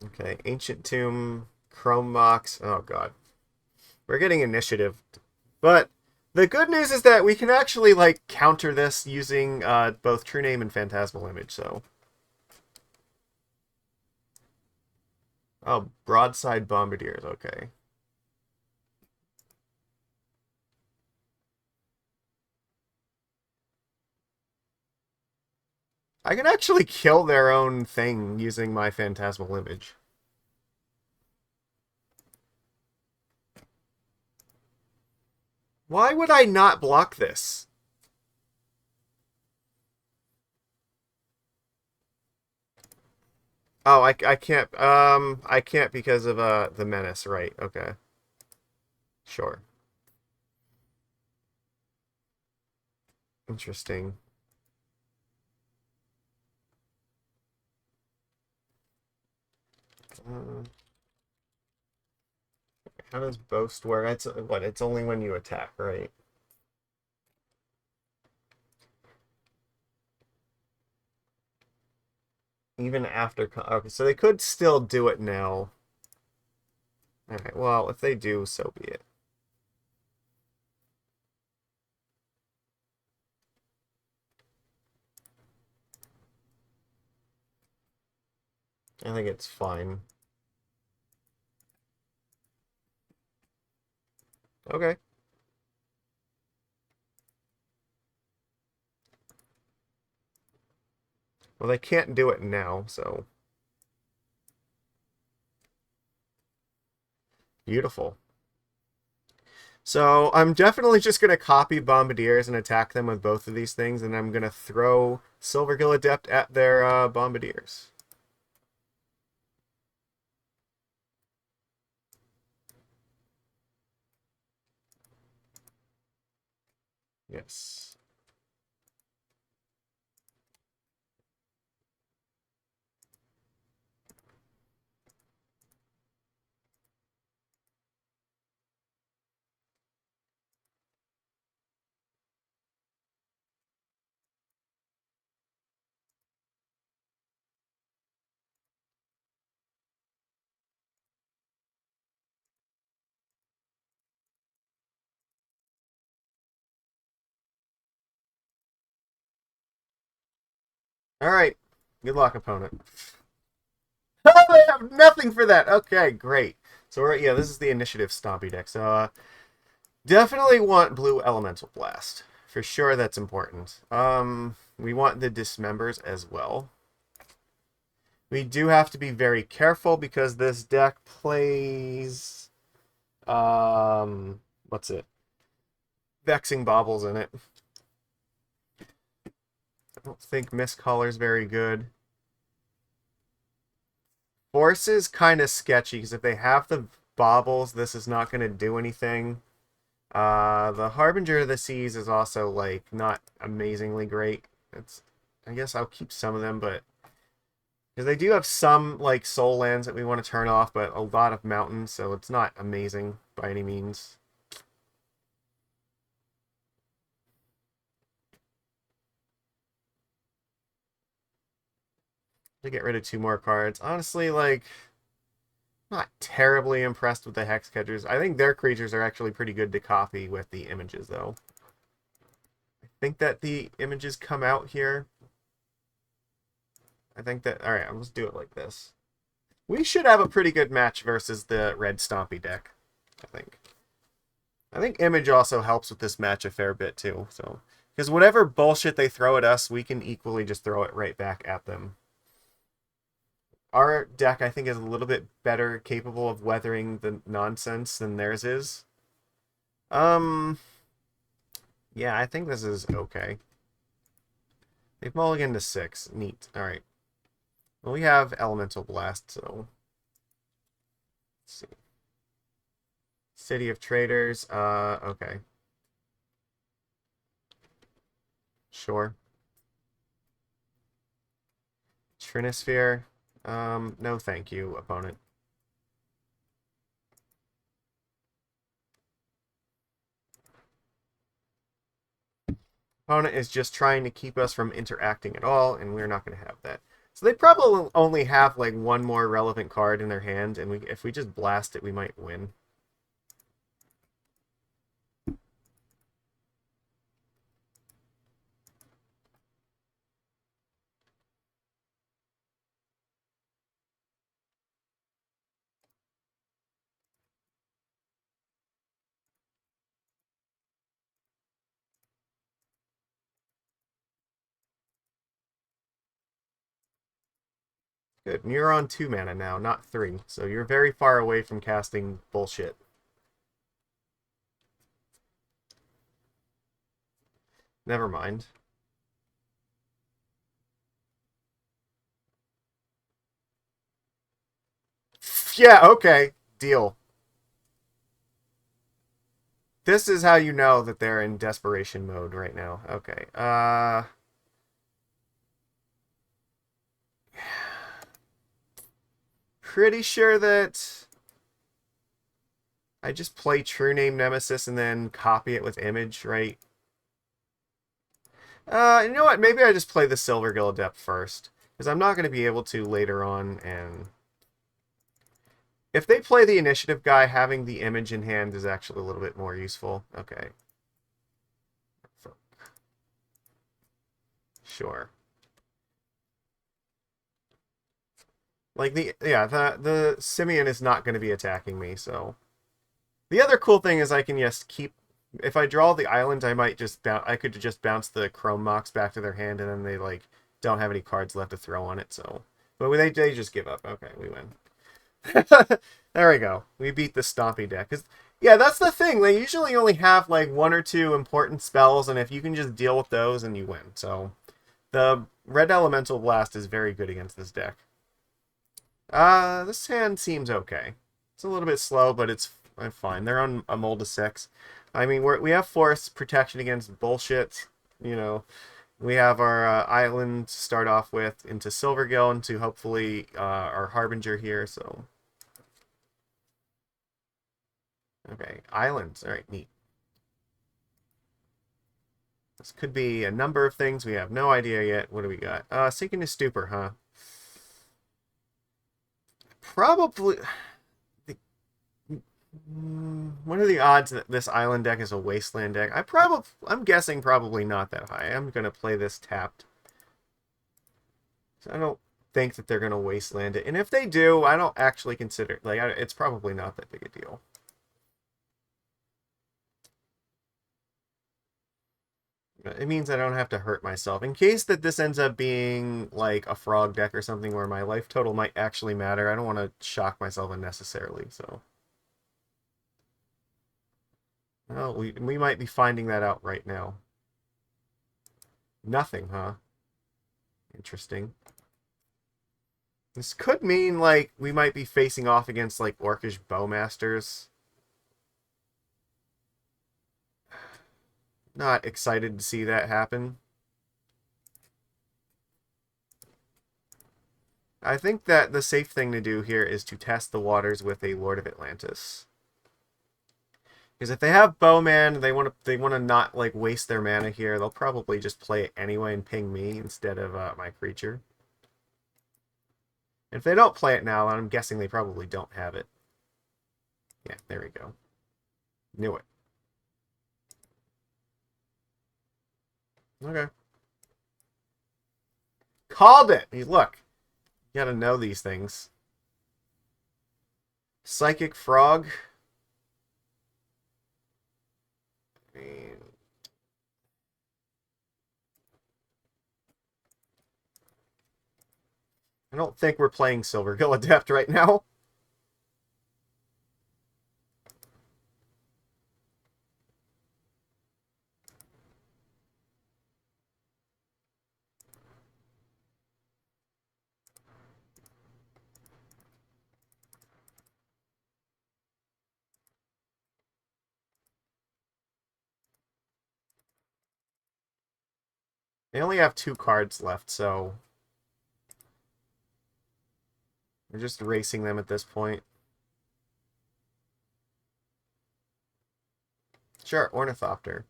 Okay, Ancient Tomb, Chrome Mox. Oh god. We're getting initiative. But the good news is that we can actually like counter this using both True-Name and Phantasmal Image, so. Oh, Broadside Bombardiers, okay. I can actually kill their own thing using my Phantasmal Image. Why would I not block this? Oh, I can't because of the menace, right? Okay. Sure. Interesting. Uh, how does boast work? It's what? It's only when you attack, right? Even after. Okay, so they could still do it now. All right. Well, if they do, so be it. I think it's fine. Okay. Well, they can't do it now, so. Beautiful. So I'm definitely just going to copy Bombardiers and attack them with both of these things, and I'm going to throw Silvergill Adept at their Bombardiers. Yes. All right. Good luck, opponent. Oh, they have nothing for that. Okay, great. So yeah, this is the initiative Stompy deck. So definitely want blue Elemental Blast. For sure that's important. We want the Dismembers as well. We do have to be very careful because this deck plays what's it? Vexing Baubles in it. I don't think Mistcaller's very good. Force is kind of sketchy because if they have the baubles, this is not going to do anything. The Harbinger of the Seas is also like not amazingly great. It's, I guess I'll keep some of them, but because they do have some like soul lands that we want to turn off, but a lot of mountains, so it's not amazing by any means. To get rid of two more cards, honestly, like not terribly impressed with the Hexcatchers. I think their creatures are actually pretty good to copy with the images, though. I think that the images come out here. I think that... Alright, let's do it like this. We should have a pretty good match versus the red Stompy deck, I think. I think image also helps with this match a fair bit, too. So, because whatever bullshit they throw at us, we can equally just throw it right back at them. our deck, I think, is a little bit better capable of weathering the nonsense than theirs is. Um, yeah, I think this is okay. They've mulliganed to 6. Neat. All right. Well, we have Elemental Blast, so let's see. City of Traders. Okay. Sure. Trinisphere. No thank you, opponent. Opponent is just trying to keep us from interacting at all, and we're not going to have that. So they probably only have like one more relevant card in their hand, and if we just blast it, we might win. Good. And you're on 2 mana now, not 3. So you're very far away from casting bullshit. Never mind. Yeah, okay. Deal. This is how you know that they're in desperation mode right now. Okay. Pretty sure that I just play True-Name Nemesis and then copy it with Image, right? You know what? Maybe I just play the Silvergill Adept first. Because I'm not going to be able to later on, and... If they play the initiative guy, having the image in hand is actually a little bit more useful. Okay. Sure. Like, the Simian is not going to be attacking me, so... The other cool thing is I can just keep... If I draw the island, I might just I could just bounce the Chrome Mox back to their hand, and then they, like, don't have any cards left to throw on it, so... But they just give up. Okay, we win. There we go. We beat the Stompy deck. Yeah, that's the thing. They usually only have, like, 1 or 2 important spells, and if you can just deal with those, then you win. So, the Red Elemental Blast is very good against this deck. This hand seems okay. It's a little bit slow, but it's fine. They're on a mold of 6. I mean, we have Force protection against bullshit. You know, we have our island to start off with into Silvergill, into hopefully our Harbinger here. So, okay, islands. All right, neat. This could be a number of things. We have no idea yet. What do we got? Sinking to Stupor, huh? Probably. What are the odds that this island deck is a Wasteland deck? I'm guessing probably not that high. I'm gonna play this tapped. So I don't think that they're gonna Wasteland it, and if they do, I don't actually consider it's probably not that big a deal. It means I don't have to hurt myself. In case that this ends up being like a frog deck or something where my life total might actually matter, I don't want to shock myself unnecessarily. So. Well, we might be finding that out right now. Nothing, huh? Interesting. This could mean, like, we might be facing off against, like, Orcish Bowmasters. Not excited to see that happen. I think that the safe thing to do here is to test the waters with a Lord of Atlantis. Because if they have Bowman, they want to not like waste their mana here. They'll probably just play it anyway and ping me instead of my creature. If they don't play it now, I'm guessing they probably don't have it. Yeah, there we go. Knew it. Okay. Called it! Look, you gotta know these things. Psychic Frog. I mean, I don't think we're playing Silvergill Adept right now. They only have 2 cards left, so we're just racing them at this point. Sure, Ornithopter.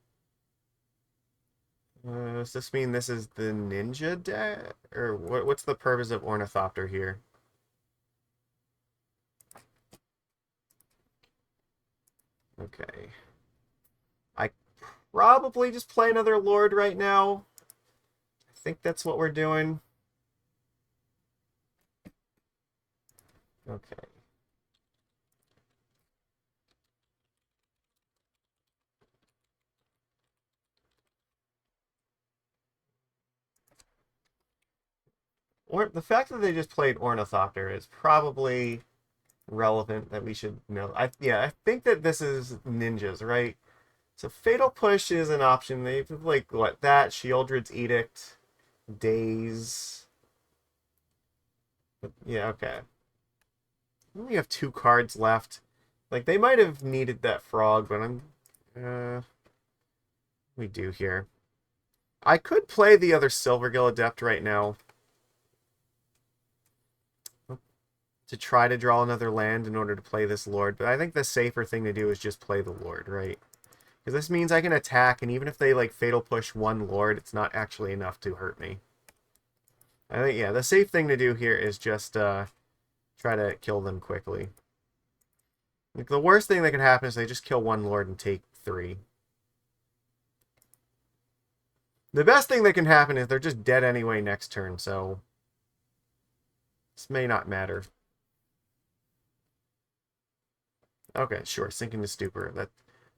Does this mean this is the ninja deck? Or what's the purpose of Ornithopter here? Okay. I probably just play another Lord right now. I think that's what we're doing. Okay. Or the fact that they just played Ornithopter is probably relevant that we should know. I think that this is ninjas, right? So Fatal Push is an option. They've like what that Shieldred's Edict, Daze. Yeah, okay. We only have 2 cards left. Like they might have needed that frog, but we do here. I could play the other Silvergill Adept right now to try to draw another land in order to play this Lord, but I think the safer thing to do is just play the Lord, right? Because this means I can attack, and even if they like Fatal Push 1 Lord, it's not actually enough to hurt me. I think, yeah, the safe thing to do here is just try to kill them quickly. Like, the worst thing that can happen is they just kill 1 Lord and take 3. The best thing that can happen is they're just dead anyway next turn, so this may not matter. Okay, sure, sink into Stupor.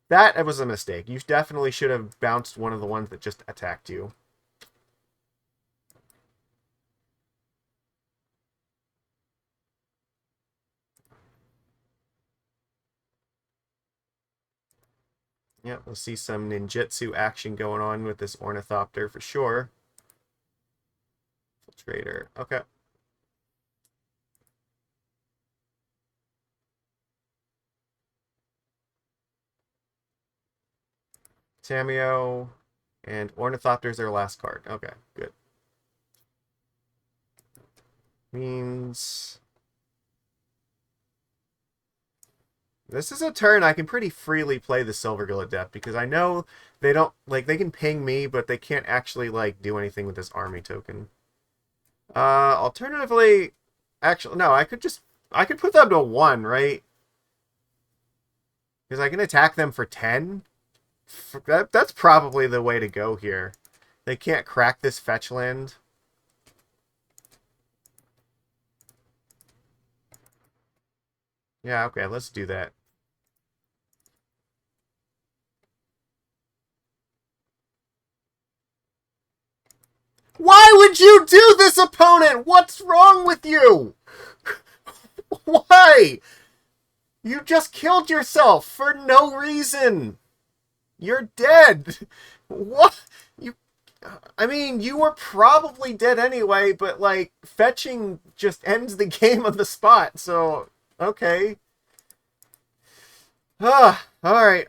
That was a mistake. You definitely should have bounced one of the ones that just attacked you. Yeah, we'll see some ninjutsu action going on with this Ornithopter for sure. Infiltrator. Okay. Tameo and Ornithopter is their last card. Okay, good. Means this is a turn I can pretty freely play the Silvergill Adept because I know they don't like they can ping me, but they can't actually like do anything with this army token. Alternatively, actually no, I could put them to 1, right? Because I can attack them for 10. That's probably the way to go here. They can't crack this fetch land. Yeah, okay, let's do that. Why would you do this, opponent? What's wrong with you? Why? You just killed yourself for no reason. You're dead. What? I mean, you were probably dead anyway, but, like, fetching just ends the game on the spot, so, okay. Alright,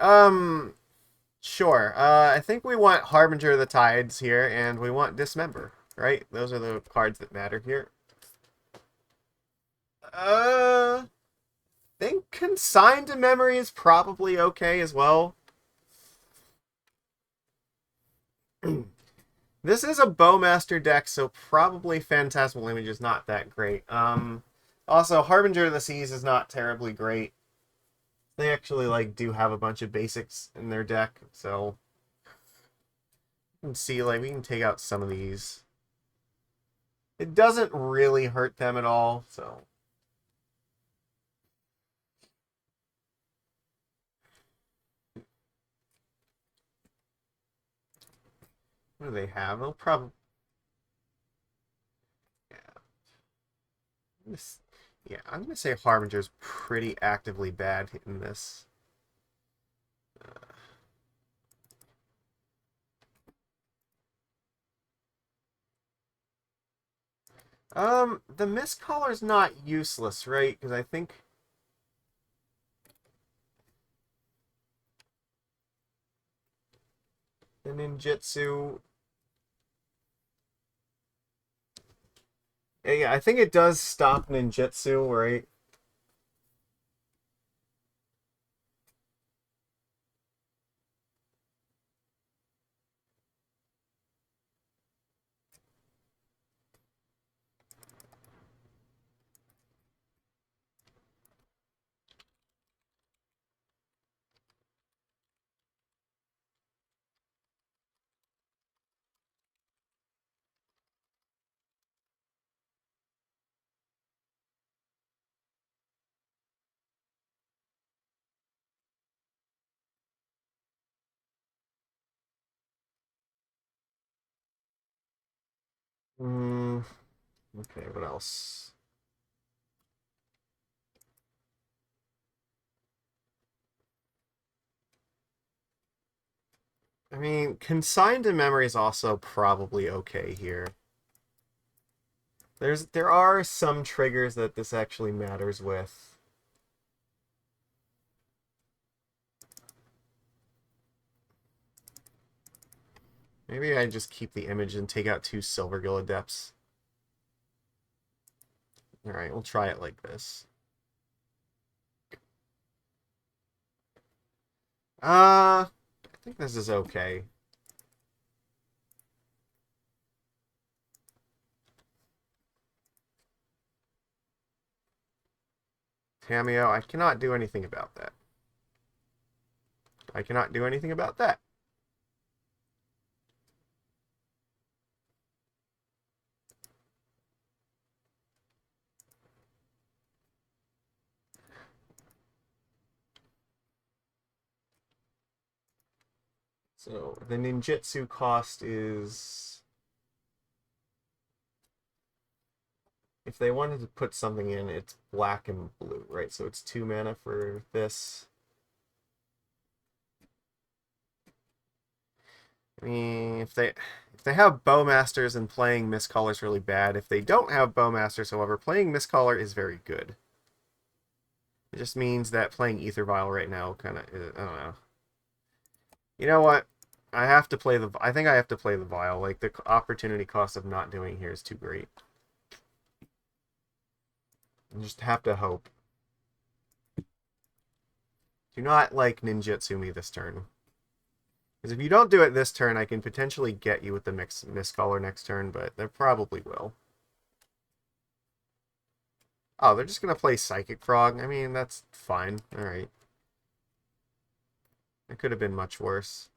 sure. I think we want Harbinger of the Tides here, and we want Dismember, right? Those are the cards that matter here. I think Consign to Memory is probably okay as well. This is a Bowmaster deck, so probably Phantasmal Image is not that great. Also, Harbinger of the Seas is not terribly great. They actually like do have a bunch of basics in their deck, so you can see like we can take out some of these. It doesn't really hurt them at all, so what do they have? They'll probably This, yeah, I'm gonna say Harbinger's pretty actively bad in this. The Mistcaller's not useless, right? Because I think the Ninjutsu. Yeah, I think it does stop Ninjutsu, right? Hmm. Okay, what else? I mean, consigned to memory is also probably okay here. There are some triggers that this actually matters with. Maybe I just keep the image and take out 2 Silvergill Adepts. Alright, we'll try it like this. I think this is okay. Cameo, I cannot do anything about that. I cannot do anything about that. So the ninjutsu cost is, if they wanted to put something in, it's black and blue, right? So it's 2 mana for this. I mean, if they have Bowmasters and playing Mistcaller is really bad. If they don't have Bowmasters, however, playing Mistcaller is very good. It just means that playing Aether Vial right now kind of, I don't know. You know what? I have to play the. I think I have to play the Vial. Like the opportunity cost of not doing here is too great. I just have to hope. Do not like ninjutsu me this turn. Because if you don't do it this turn, I can potentially get you with the Mistcaller next turn, but they probably will. Oh, they're just going to play Psychic Frog? I mean, that's fine. Alright. It could have been much worse.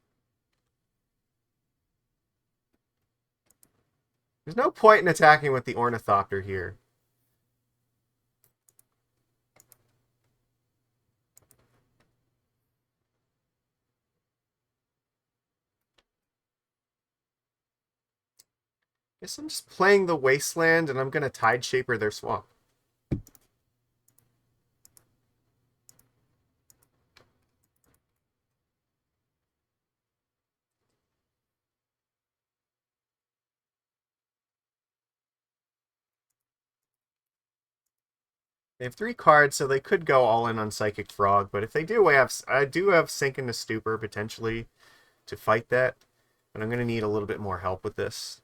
There's no point in attacking with the Ornithopter here. Guess I'm just playing the Wasteland, and I'm going to Tide Shaper their swamp. They have 3 cards, so they could go all in on Psychic Frog, but if they do, I do have Sink into Stupor, potentially, to fight that. But I'm going to need a little bit more help with this.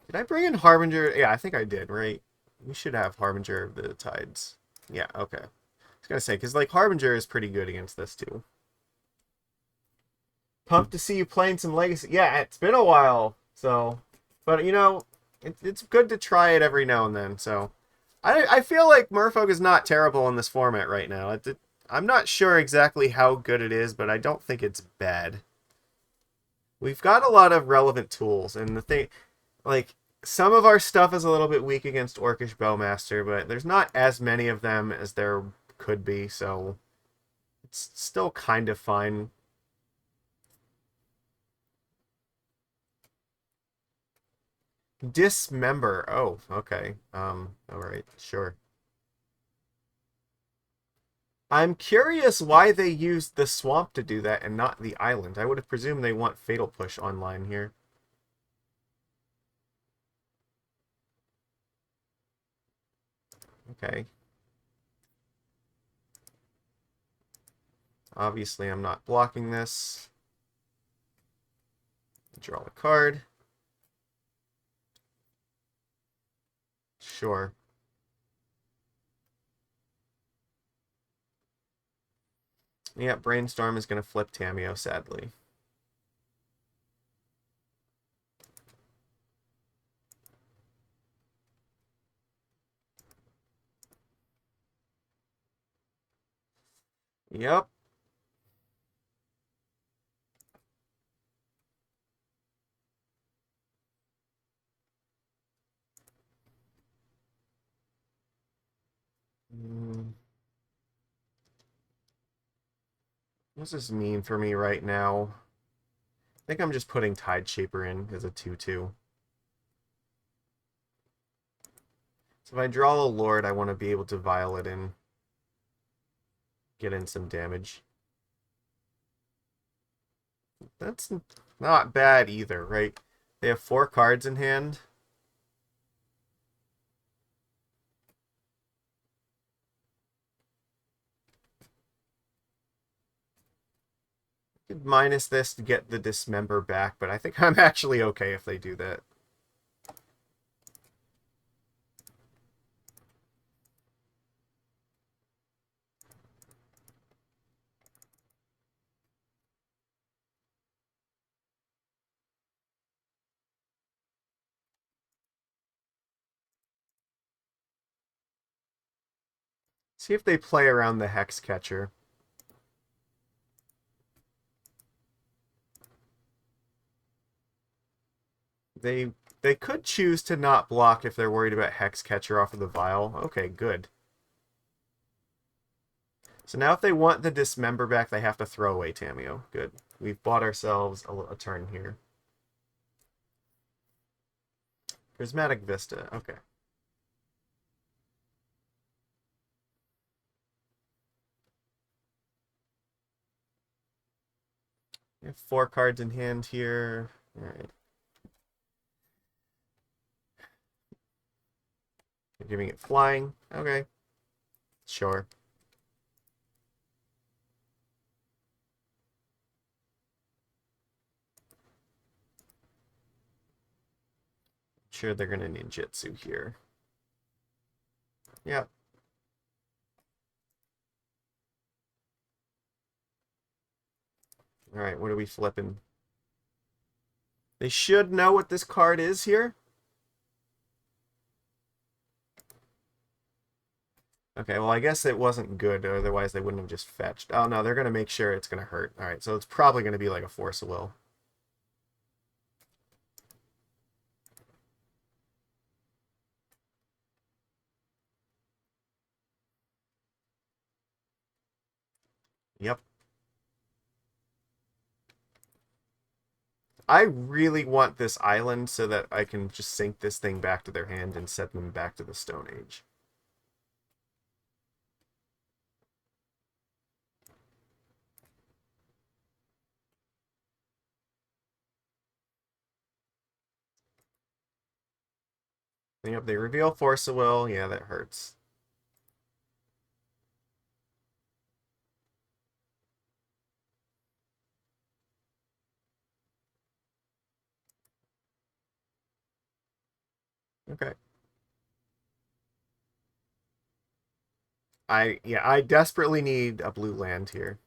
Did I bring in Harbinger? Yeah, I think I did, right? We should have Harbinger of the Tides. Yeah, okay. I was going to say, because, like, Harbinger is pretty good against this, too. Pumped to see you playing some Legacy. Yeah, it's been a while, so... But, you know, it's good to try it every now and then, so... I feel like Merfolk is not terrible in this format right now. I'm not sure exactly how good it is, but I don't think it's bad. We've got a lot of relevant tools, and the thing... Like, some of our stuff is a little bit weak against Orcish Bowmaster, but there's not as many of them as there could be, so... It's still kind of fine. Dismember. Oh, okay. All right, sure. I'm curious why they used the swamp to do that and not the island. I would have presumed they want Fatal Push online here. Okay. Obviously, I'm not blocking this. Draw a card. Sure. Yeah, Brainstorm is going to flip Tamiyo, sadly. Yep. What does this mean for me right now? I think I'm just putting Tide Shaper in as a 2/2. So if I draw a Lord, I want to be able to Vial it in. Get in some damage. That's not bad either, right? They have 4 cards in hand. Could minus this to get the Dismember back, but I think I'm actually okay if they do that. See if they play around the Hexcatcher. They could choose to not block if they're worried about Hexcatcher off of the Vial. Okay, good. So now if they want the Dismember back, they have to throw away Tamiyo. Good. We've bought ourselves a turn here. Prismatic Vista. Okay. We have 4 cards in hand here. Alright. You're giving it flying. Okay. Sure. Sure, they're going to ninjutsu here. Yep. Alright, what are we flipping? They should know what this card is here. Okay, well, I guess it wasn't good, otherwise they wouldn't have just fetched. Oh, no, they're going to make sure it's going to hurt. Alright, so it's probably going to be like a Force of Will. Yep. I really want this island so that I can just sink this thing back to their hand and set them back to the Stone Age. Yep, they reveal Force of Will. Yeah, that hurts. Okay. I desperately need a blue land here.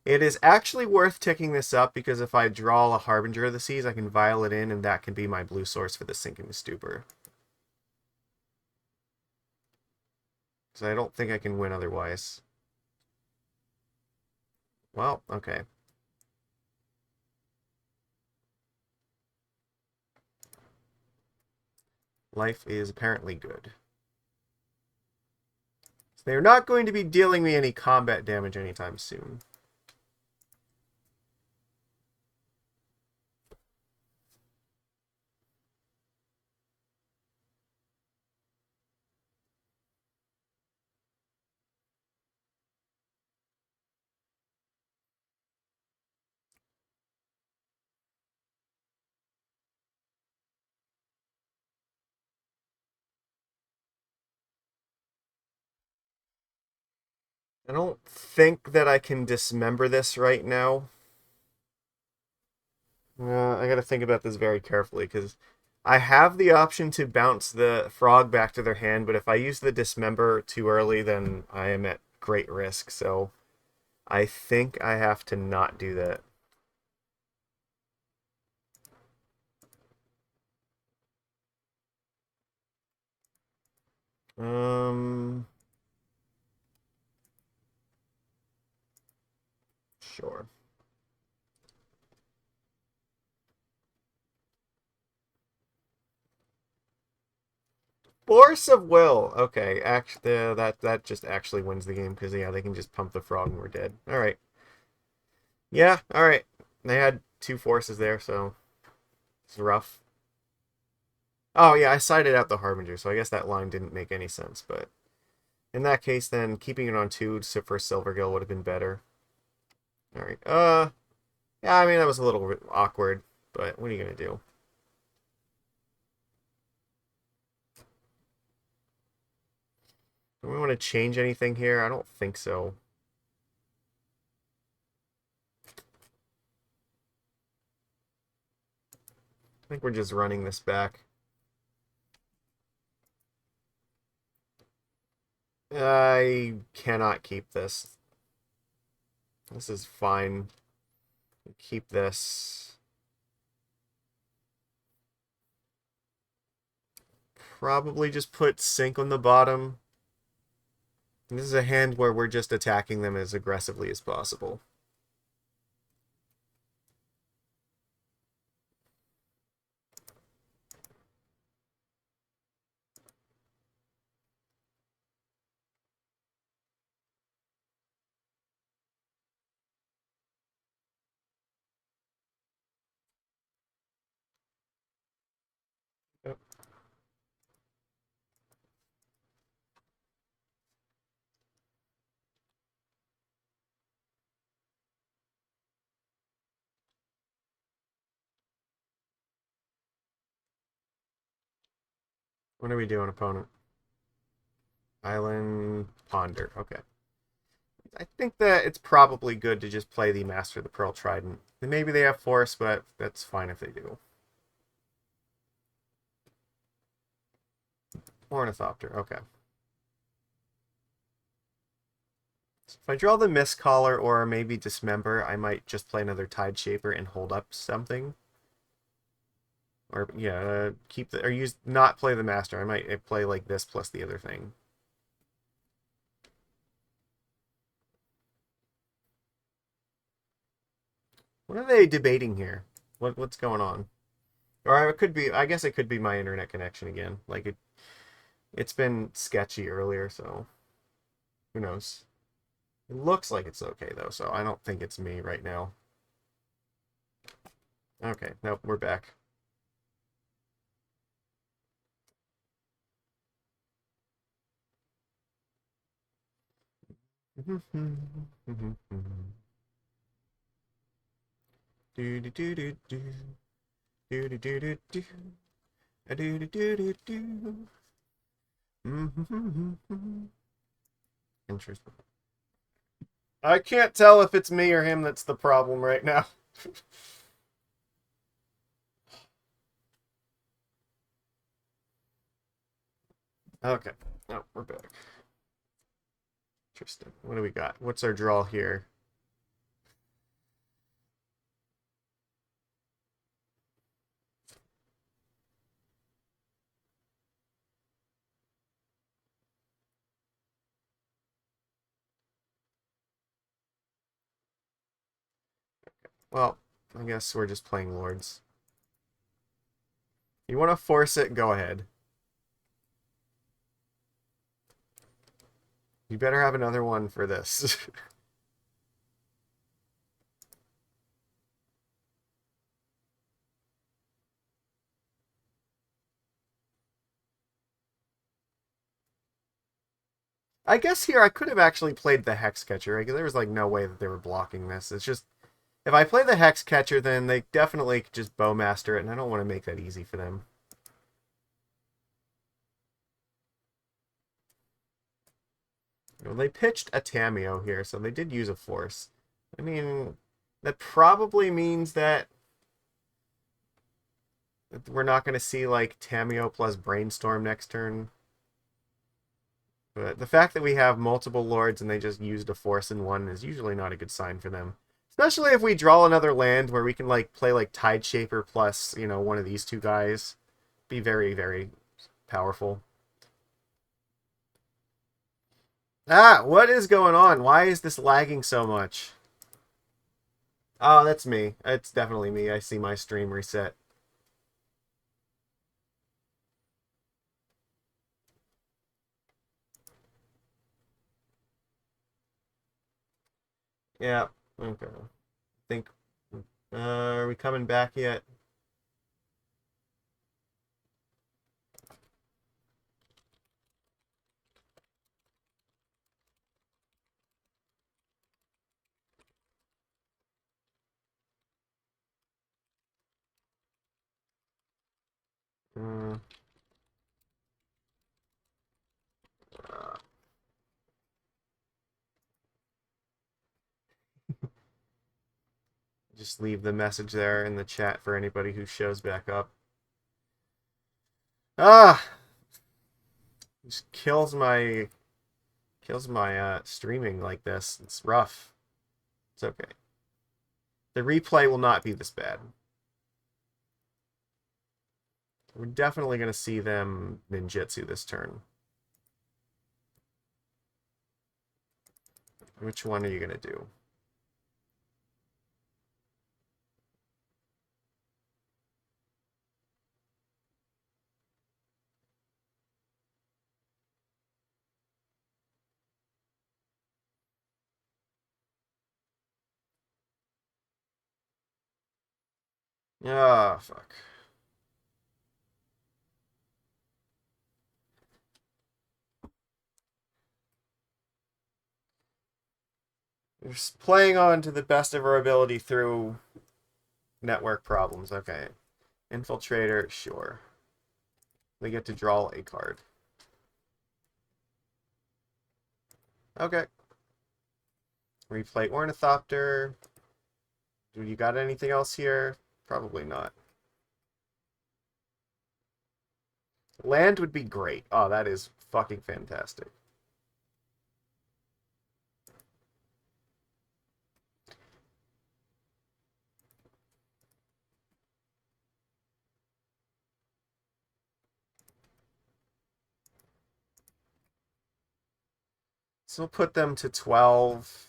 It is actually worth ticking this up because if I draw a Harbinger of the Seas, I can Vial it in, and that can be my blue source for the sinking Stupor. So I don't think I can win otherwise. Well, okay. Life is apparently good. So they're not going to be dealing me any combat damage anytime soon. I don't think that I can dismember this right now. I gotta think about this very carefully, because I have the option to bounce the frog back to their hand, but if I use the dismember too early, then I am at great risk, so I think I have to not do that. Um, sure. Force of will. Okay, that just actually wins the game because yeah, they can just pump the frog and we're dead. All right. Yeah. All right. They had two forces there, so it's rough. Oh yeah, I sided out the Harbinger, so I guess that line didn't make any sense. But in that case, then keeping it on two for Silvergill would have been better. All right. Yeah. I mean that was a little bit awkward, but what are you gonna do? Do we want to change anything here? I don't think so. I think we're just running this back. I cannot keep this. This is fine. Keep this. Probably just put Sink on the bottom. This is a hand where we're just attacking them as aggressively as possible. Yep. What are we doing, opponent? Island Ponder. Okay. I think that it's probably good to just play the Master of the Pearl Trident. Maybe they have Force, but that's fine if they do. Ornithopter. Okay. So if I draw the Mistcaller or maybe Dismember, I might just play another Tide Shaper and hold up something. Or yeah, keep the or use not play the master. I might play like this plus the other thing. What are they debating here? What's going on? Or it could be. I guess it could be my internet connection again. Like it's been sketchy earlier, so who knows? It looks like it's okay though, so I don't think it's me right now. Okay, nope, we're back. Do do do do do do do do do do do do do do. Interesting. I can't tell if it's me or him that's the problem right now. Okay. Oh, we're back. Interesting. What do we got? What's our draw here? Well, I guess we're just playing Lords. You want to force it? Go ahead. You better have another one for this. I guess here I could have actually played the Hexcatcher. There was like no way that they were blocking this. It's just if I play the Hexcatcher, then they definitely just Bowmaster it, and I don't want to make that easy for them. Well, they pitched a Tameo here, so they did use a Force. I mean, that probably means that we're not going to see, like, Tameo plus Brainstorm next turn. But the fact that we have multiple Lords and they just used a Force in one is usually not a good sign for them. Especially if we draw another land where we can, like, play, like, Tideshaper plus, you know, one of these two guys. Be very, very powerful. Ah, what is going on? Why is this lagging so much? Oh, that's me. It's definitely me. I see my stream reset. Yeah. Okay. I think. Are we coming back yet? Uh, just leave the message there in the chat for anybody who shows back up. Ah, just kills my streaming like this. It's rough. It's okay. The replay will not be this bad. We're definitely going to see them ninjutsu this turn. Which one are you going to do? Ah, fuck. We're just playing on to the best of our ability through network problems. Okay. Infiltrator, sure. They get to draw a card. Okay. Replay Ornithopter. Do you got anything else here? Probably not. Land would be great. Oh, that is fucking fantastic. So we'll put them to 12.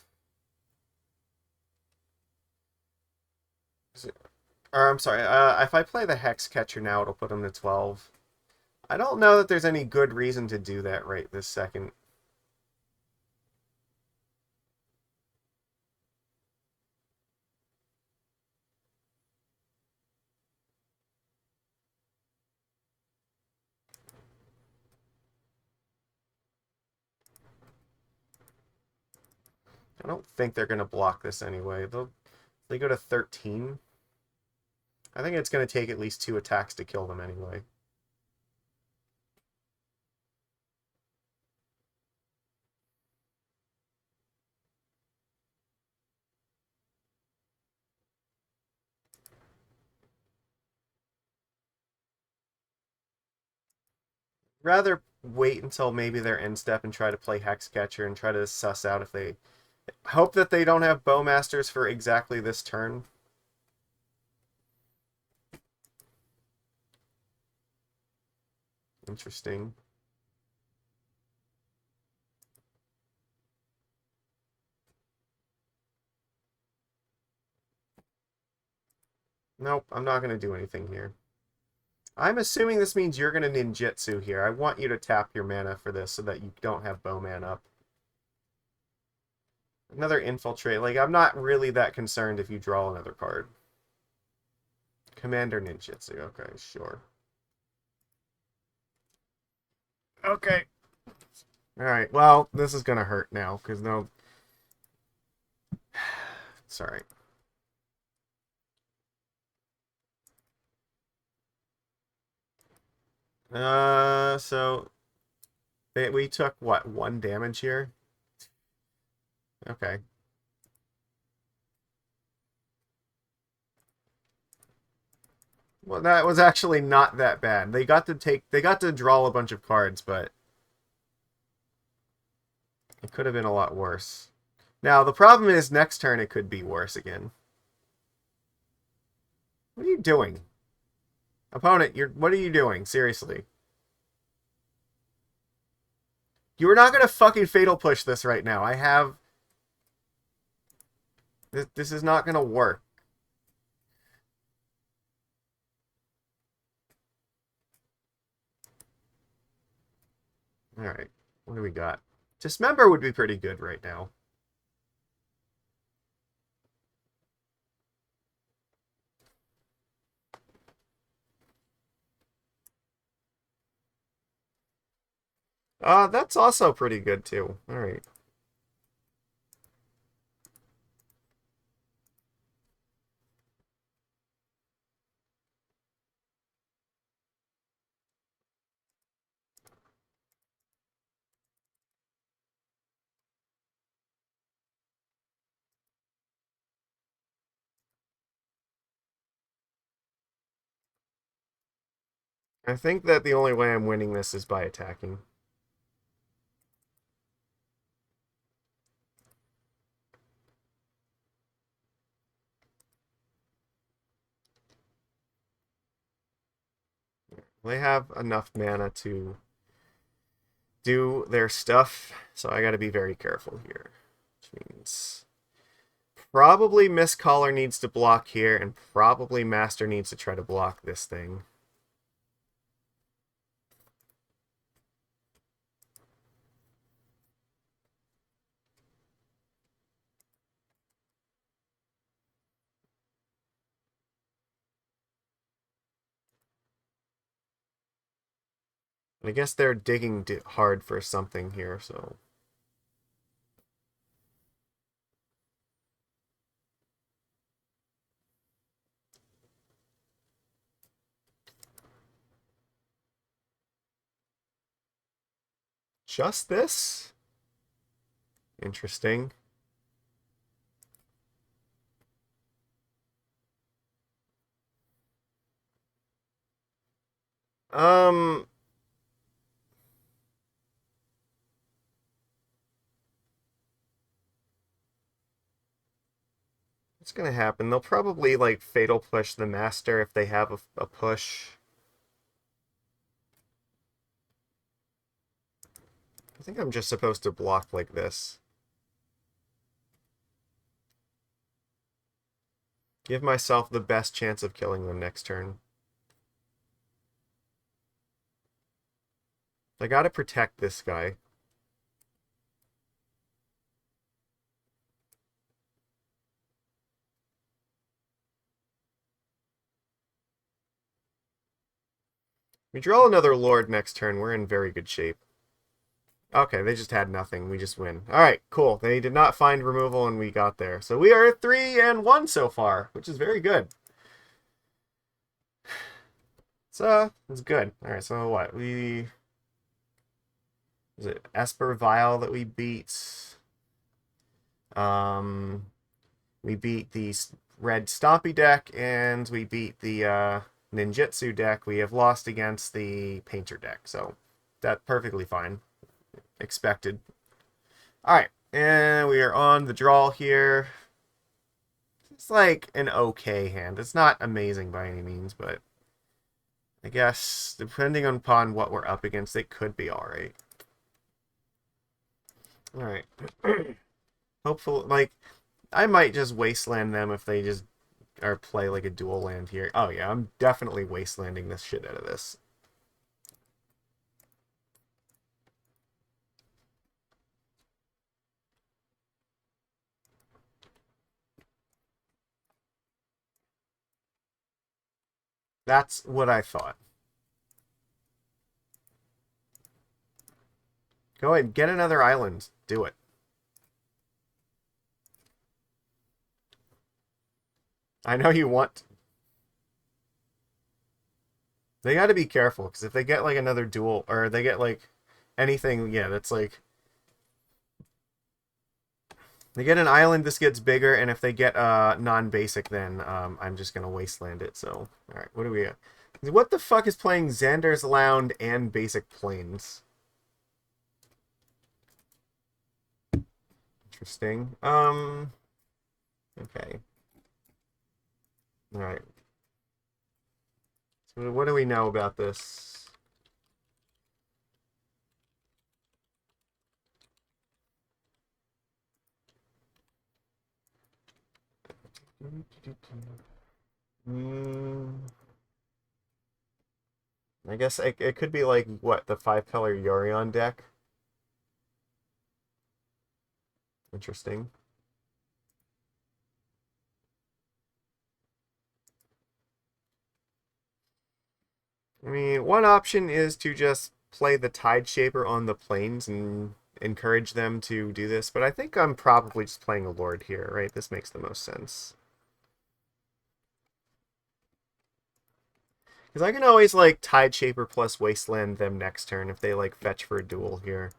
Or, I'm sorry, if I play the Hexcatcher now, it'll put them to 12. I don't know that there's any good reason to do that right this second. I don't think they're going to block this anyway. They go to 13. I think it's going to take at least 2 attacks to kill them anyway. Rather wait until maybe their end step and try to play Hexcatcher and try to suss out if they... Hope that they don't have Bowmasters for exactly this turn. Interesting. Nope, I'm not going to do anything here. I'm assuming this means you're going to ninjutsu here. I want you to tap your mana for this so that you don't have Bowman up. Another infiltrate. Like, I'm not really that concerned if you draw another card. Commander ninjutsu. Okay, sure. Okay. Alright, well, this is going to hurt now, because no... Sorry. So... We took, what, 1 damage here? Okay. Well, that was actually not that bad. They got to draw a bunch of cards, but it could have been a lot worse. Now, the problem is next turn it could be worse again. What are you doing? Opponent, what are you doing? Seriously. You are not going to fucking Fatal Push this right now. I have... This is not going to work. Alright. What do we got? Dismember would be pretty good right now. That's also pretty good too. Alright. I think that the only way I'm winning this is by attacking. They have enough mana to do their stuff, so I gotta be very careful here. Which means probably Mistcaller needs to block here, and probably Master needs to try to block this thing. And I guess they're digging hard for something here, so... Just this? Interesting. Um... What's gonna happen? They'll probably, like, Fatal Push the Master if they have a push. I think I'm just supposed to block like this. Give myself the best chance of killing them next turn. I gotta protect this guy. We draw another Lord next turn. We're in very good shape. Okay, they just had nothing. We just win. Alright, cool. They did not find removal, and we got there. So we are 3-1 so far, which is very good. So, it's good. Alright, so what? Is it Esper Vial that we beat? We beat the red Stompy deck, and we beat the Ninjutsu deck. We have lost against the Painter deck, so that's perfectly fine. Expected. Alright, and we are on the draw here. It's like an okay hand. It's not amazing by any means, but I guess depending upon what we're up against, it could be alright. Alright. Hopefully, like, I might just Wasteland them if they just or play like a dual land here. Oh yeah, I'm definitely Wastelanding this shit out of this. That's what I thought. Go ahead, get another island. Do it. I know you want... They got to be careful, because if they get, like, another duel, or they get, like, anything, yeah, that's, like... They get an island, this gets bigger, and if they get non-basic, then I'm just gonna wasteland it. So, all right, what do we? What the fuck is playing Xander's Lound and basic planes? Interesting. Okay. All right. So what do we know about this? Mm, I guess it could be like what the 5-color Yorion deck. Interesting. I mean, one option is to just play the Tide Shaper on the planes and encourage them to do this, but I think I'm probably just playing a Lord here, right? This makes the most sense. Because I can always like Tide Shaper plus Wasteland them next turn if they like fetch for a duel here.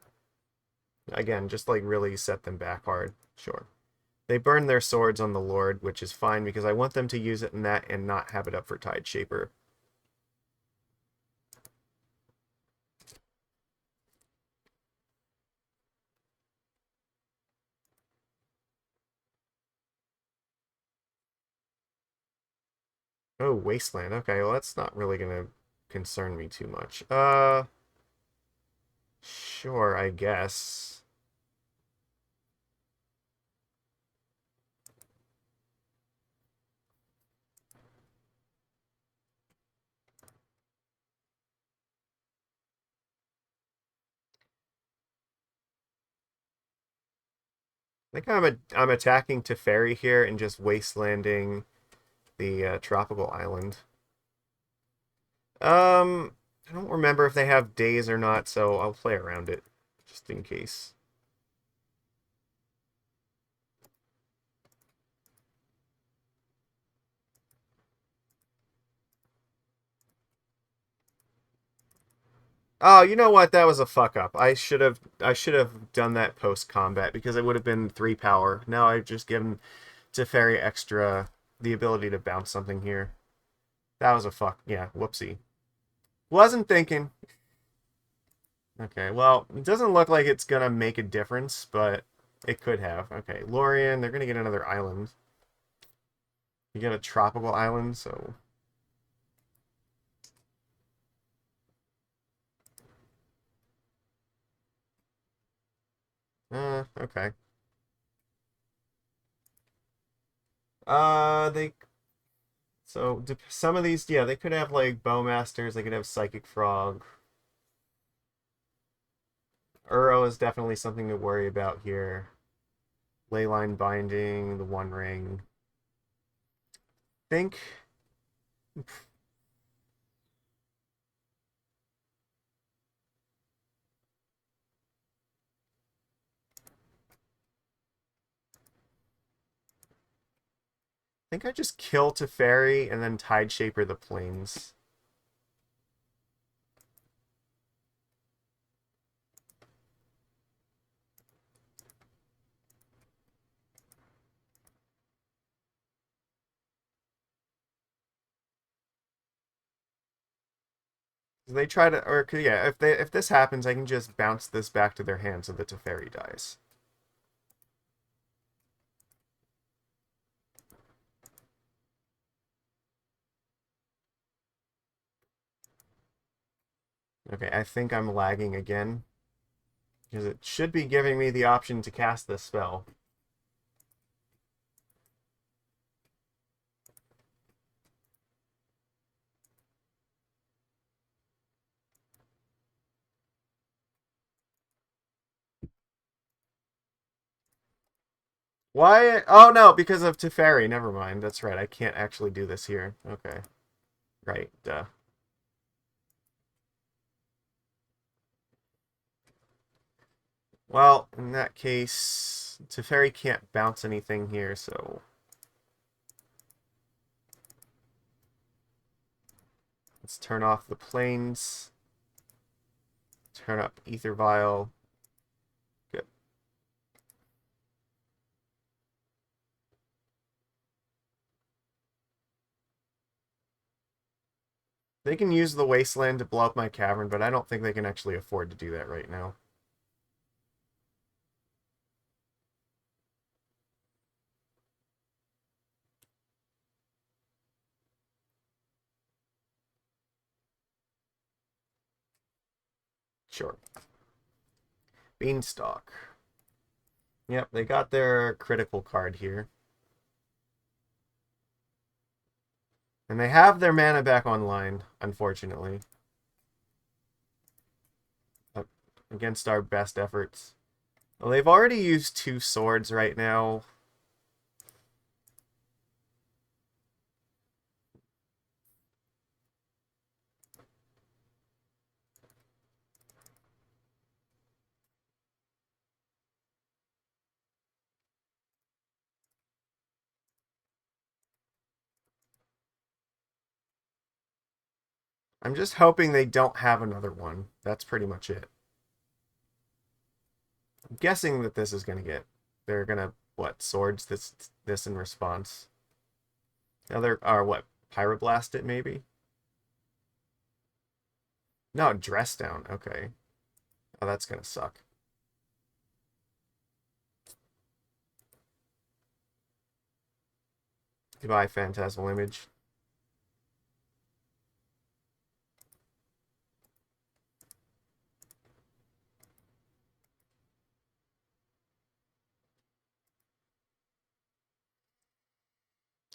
Again, just like really set them back hard. Sure. They burn their swords on the Lord, which is fine because I want them to use it in that and not have it up for Tide Shaper. Oh, Wasteland. Okay, well that's not really gonna concern me too much. Sure, I guess. I think I'm attacking Teferi here and just wastelanding the tropical island. I don't remember if they have days or not, so I'll play around it just in case. Oh, you know what? That was a fuck up. I should have done that post combat because it would have been 3 power. Now I've just given Teferi extra the ability to bounce something here. That was a fuck. Yeah, whoopsie. Wasn't thinking. Okay, well, it doesn't look like it's gonna make a difference, but it could have. Okay, Lorien, they're gonna get another island. You get a tropical island, so okay. They so some of these, yeah, they could have like Bowmasters. They could have Psychic Frog. Uro is definitely something to worry about here. Leyline Binding, the One Ring. Think think I just kill Teferi and then Tide Shaper the planes. They try to, or yeah, if this happens, I can just bounce this back to their hand so the Teferi dies. Okay, I think I'm lagging again because it should be giving me the option to cast this spell. Why? Oh no, because of Teferi. Never mind. That's right. I can't actually do this here. Okay. Right. Duh. Well, in that case, Teferi can't bounce anything here, so let's turn off the planes. Turn up Aether Vial. Good. They can use the Wasteland to blow up my Cavern, but I don't think they can actually afford to do that right now. Sure. Beanstalk. Yep, they got their critical card here. And they have their mana back online, unfortunately. Against our best efforts. Well, they've already used 2 swords right now. I'm just hoping they don't have another one. That's pretty much it. I'm guessing that this is going to get... They're going to, what, swords this in response? Other, or what, pyroblast it maybe? No, dress down. Okay. Oh, that's going to suck. Goodbye, Phantasmal Image.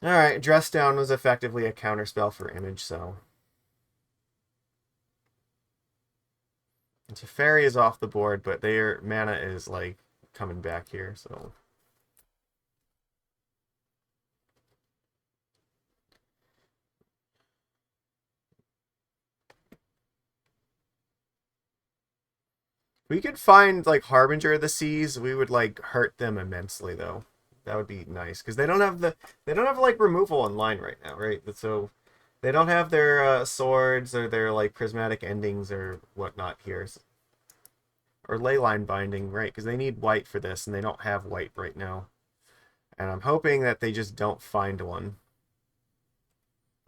Alright, dress down was effectively a counterspell for Image, so... Teferi is off the board, but their mana is, like, coming back here, so... We could find, like, Harbinger of the Seas, we would, like, hurt them immensely, though. That would be nice, because they don't have the... They don't have, like, removal online right now, right? So... They don't have their swords or their, like, prismatic endings or whatnot here. Or leyline binding, right? Because they need white for this, and they don't have white right now. And I'm hoping that they just don't find one.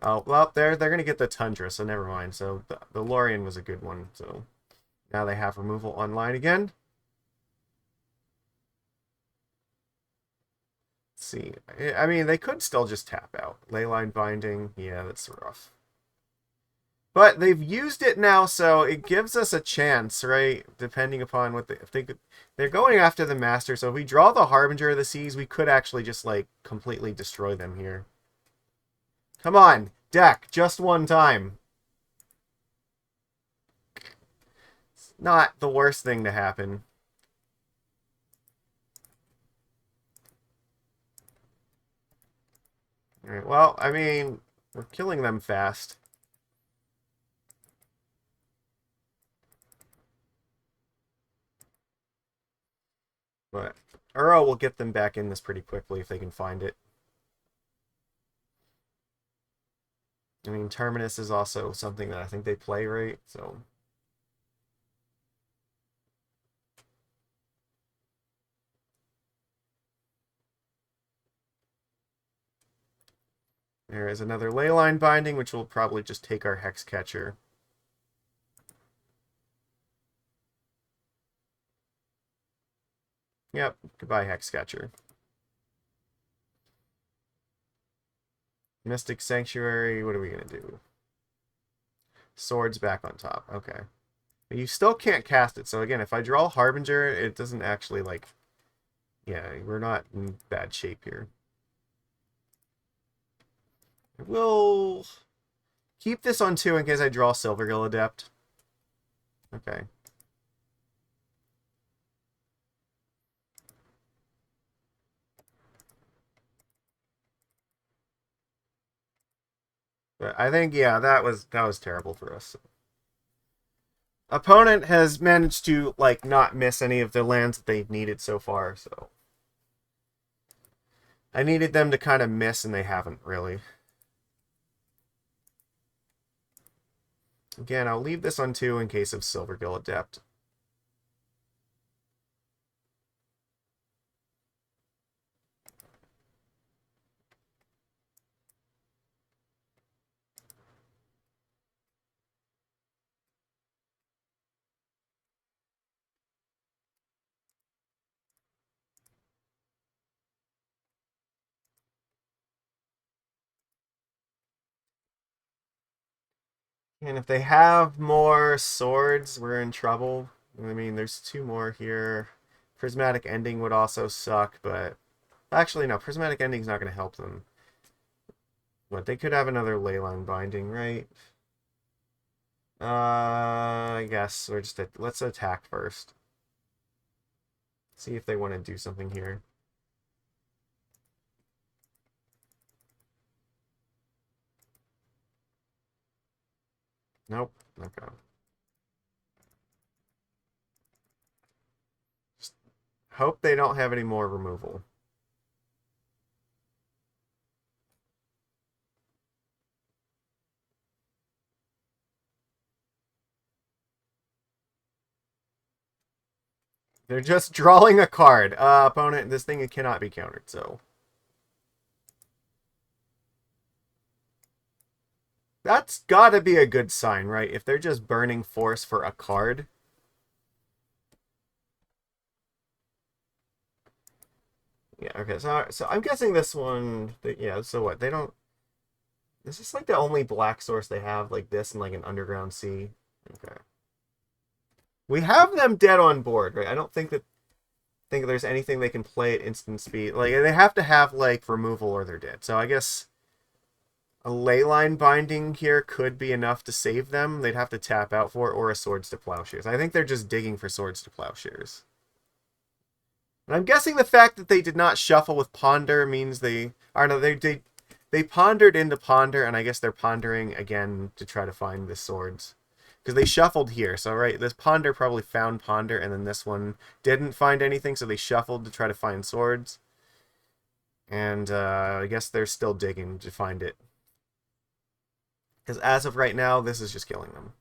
Oh, well, they're going to get the Tundra, so never mind. So the Lorien was a good one, so now they have removal online again. Let's see. I mean, they could still just tap out. Leyline binding, yeah, that's rough. But they've used it now, so it gives us a chance, right? Depending upon what they're going after the Master. So if we draw the Harbinger of the Seas, we could actually just like completely destroy them here. Come on, deck, just one time. It's not the worst thing to happen. All right, well, I mean, we're killing them fast. But Uro will get them back in this pretty quickly if they can find it. I mean, Terminus is also something that I think they play, right? So... There is another Leyline Binding, which will probably just take our Hexcatcher. Yep, goodbye Hexcatcher. Mystic Sanctuary, what are we going to do? Swords back on top, okay. But you still can't cast it, so again, if I draw Harbinger, it doesn't actually, like... Yeah, we're not in bad shape here. We'll keep this on 2 in case I draw Silvergill Adept. Okay. But I think, yeah, that was terrible for us. Opponent has managed to, like, not miss any of the lands that they've needed so far, so... I needed them to kind of miss, and they haven't, really. Again, I'll leave this on 2 in case of Silvergill Adept. And if they have more swords, we're in trouble. I mean, there's two more here. Prismatic Ending would also suck, but... Actually, no. Prismatic Ending's not going to help them. What, they could have another Leyline Binding, right? I guess we're just... Let's attack first. See if they want to do something here. Nope. Okay. Just hope they don't have any more removal. They're just drawing a card. Opponent, this thing cannot be countered, so... That's gotta be a good sign, right? If they're just burning force for a card. Yeah, okay, so I'm guessing this one... Yeah, so what? They don't... Is this like the only black source they have? Like this and like an Underground Sea? Okay. We have them dead on board, right? I don't think there's anything they can play at instant speed. Like, they have to have, like, removal or they're dead. So I guess a Leyline Binding here could be enough to save them. They'd have to tap out for it, or a Swords to Plowshares. I think they're just digging for Swords to Plowshares. And I'm guessing the fact that they did not shuffle with Ponder means they... Or no, they pondered into Ponder, and I guess they're pondering again to try to find the Swords. Because they shuffled here, so right, this Ponder probably found Ponder, and then this one didn't find anything, so they shuffled to try to find Swords. And I guess they're still digging to find it. Because as of right now, this is just killing them.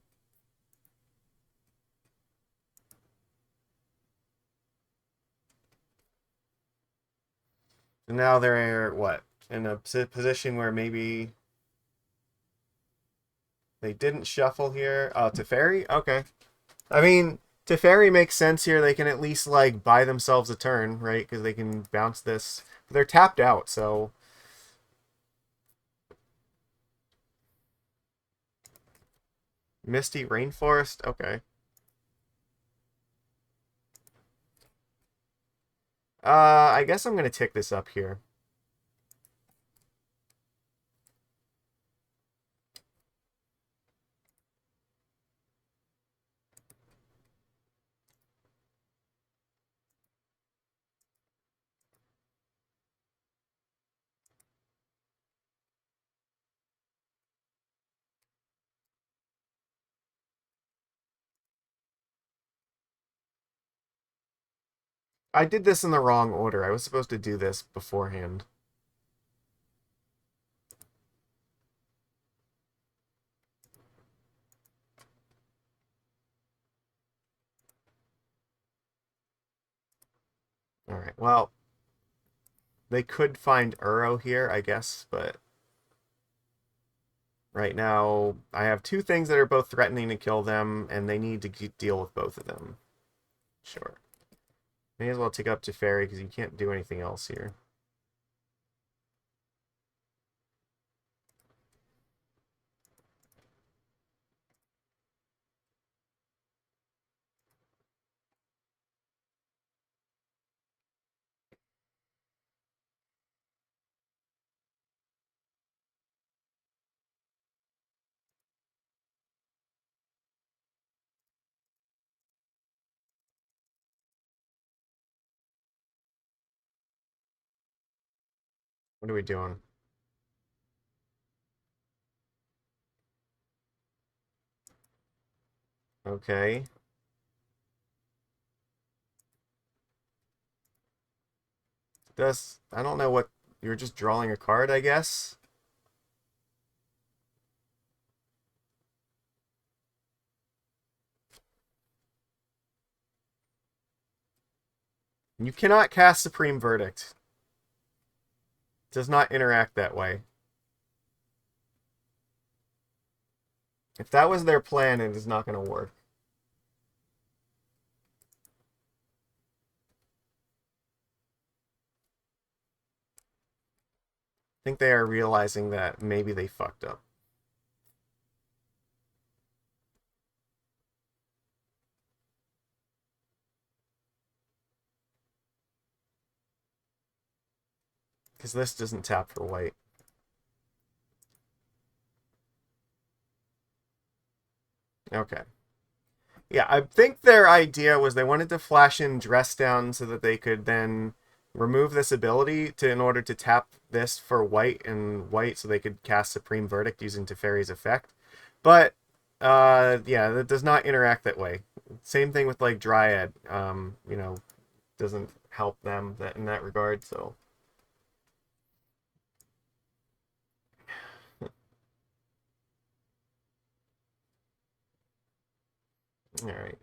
And now they're, what, in a position where maybe they didn't shuffle here. Oh, Teferi? Okay. I mean, Teferi makes sense here. They can at least, like, buy themselves a turn, right? Because they can bounce this. But they're tapped out, so... Misty Rainforest? Okay. I guess I'm going to tick this up here. I did this in the wrong order. I was supposed to do this beforehand. Alright, well, they could find Uro here, I guess, but right now I have two things that are both threatening to kill them, and they need to deal with both of them. Sure. May as well take up Teferi, because you can't do anything else here. What are we doing? Okay. I don't know what... You're just drawing a card, I guess? You cannot cast Supreme Verdict. It does not interact that way. If that was their plan, it is not going to work. I think they are realizing that maybe they fucked up. Because this doesn't tap for white. Okay. Yeah, I think their idea was they wanted to flash in Dress Down so that they could then remove this ability to in order to tap this for white and white so they could cast Supreme Verdict using Teferi's effect. But yeah, that does not interact that way. Same thing with like Dryad, doesn't help them that in that regard, so all right.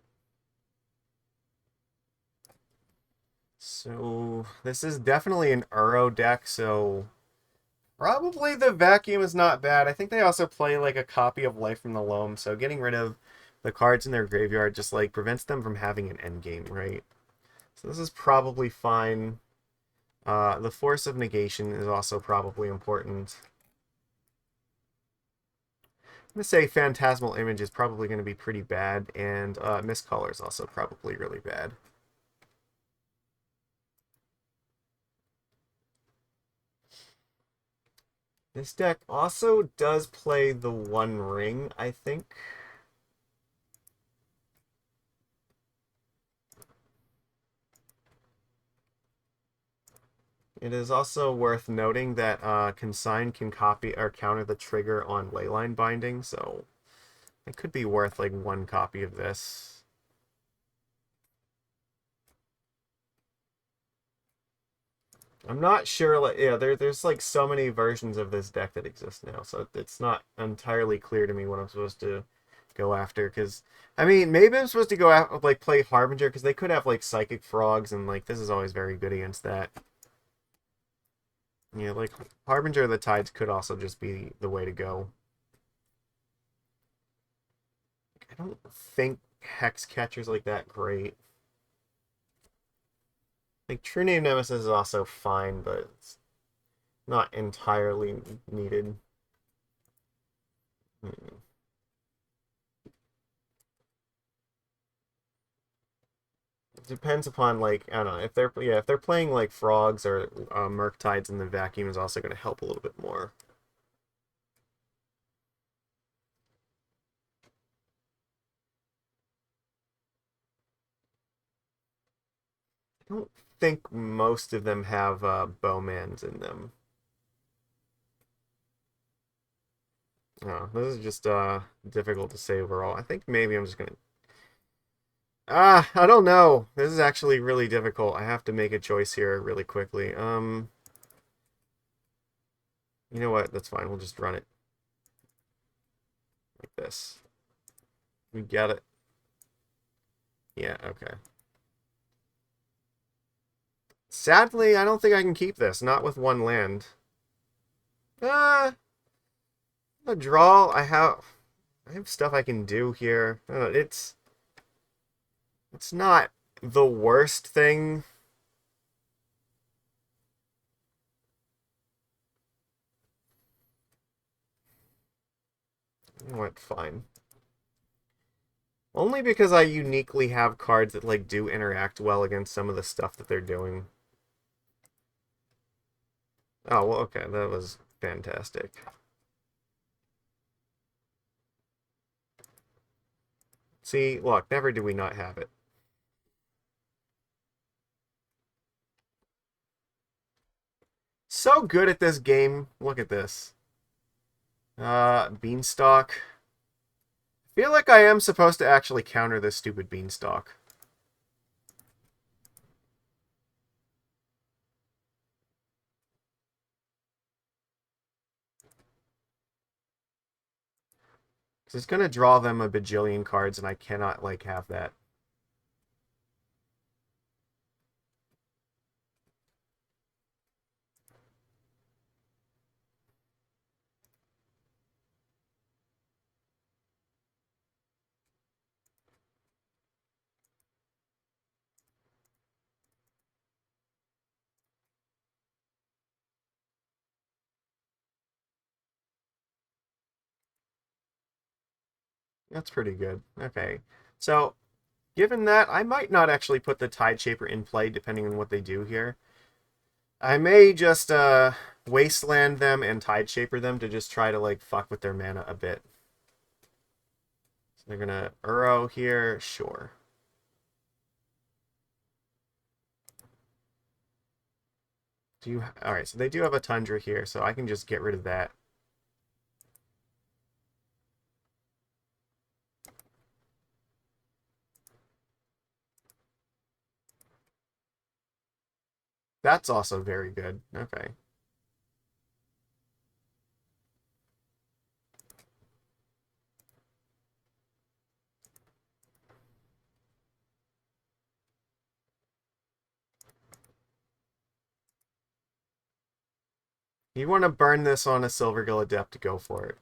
So this is definitely an Uro deck, so probably the vacuum is not bad. I think they also play like a copy of Life from the Loam, so getting rid of the cards in their graveyard just like prevents them from having an end game, right? So this is probably fine. The Force of Negation is also probably important. I'm gonna say Phantasmal Image is probably going to be pretty bad, and Mistcaller is also probably really bad. This deck also does play the One Ring, I think. It is also worth noting that Consign can copy or counter the trigger on Leyline Binding, so it could be worth like one copy of this. I'm not sure, like, yeah, there's like so many versions of this deck that exist now, so it's not entirely clear to me what I'm supposed to go after. Because I mean, maybe I'm supposed to go out like play Harbinger because they could have like Psychic Frogs, and like this is always very good against that. Yeah, like Harbinger of the Tides could also just be the way to go. I don't think Hexcatcher's like that great. Like True-Name Nemesis is also fine, but it's not entirely needed. Hmm. It depends upon like I don't know if they're playing like frogs or Murktides, and the vacuum is also going to help a little bit more. I don't think most of them have Bowmans in them. Oh, this is just difficult to say overall. I think maybe I'm just gonna. I don't know. This is actually really difficult. I have to make a choice here really quickly. You know what? That's fine. We'll just run it like this. We get it. Yeah, okay. Sadly, I don't think I can keep this. Not with one land. Uh, a draw. I have stuff I can do here. It's not the worst thing. What? Fine. Only because I uniquely have cards that like do interact well against some of the stuff that they're doing. Oh, well, okay, that was fantastic. See, look, never do we not have it. So good at this game. Look at this. Beanstalk. I feel like I am supposed to actually counter this stupid Beanstalk. Because it's going to draw them a bajillion cards, and I cannot, like, have that. That's pretty good. Okay. So, given that, I might not actually put the Tide Shaper in play, depending on what they do here. I may just Wasteland them and Tide Shaper them to just try to like fuck with their mana a bit. So they're gonna Uro here, sure. Do you? All right, so they do have a Tundra here, so I can just get rid of that. That's also very good. Okay. You want to burn this on a Silvergill Adept to go for it.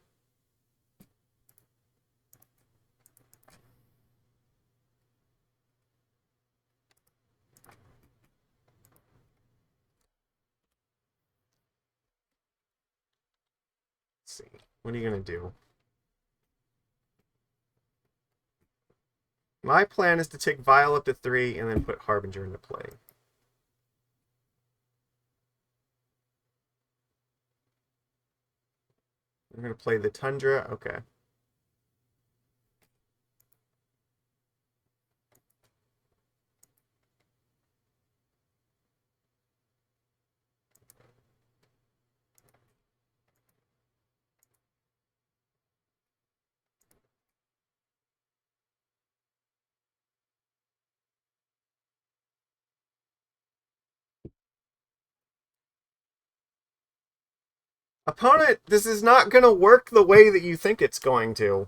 Let's see. What are you going to do? My plan is to take Vial up to 3 and then put Harbinger into play. I'm going to play the Tundra. Okay. Opponent, this is not going to work the way that you think it's going to.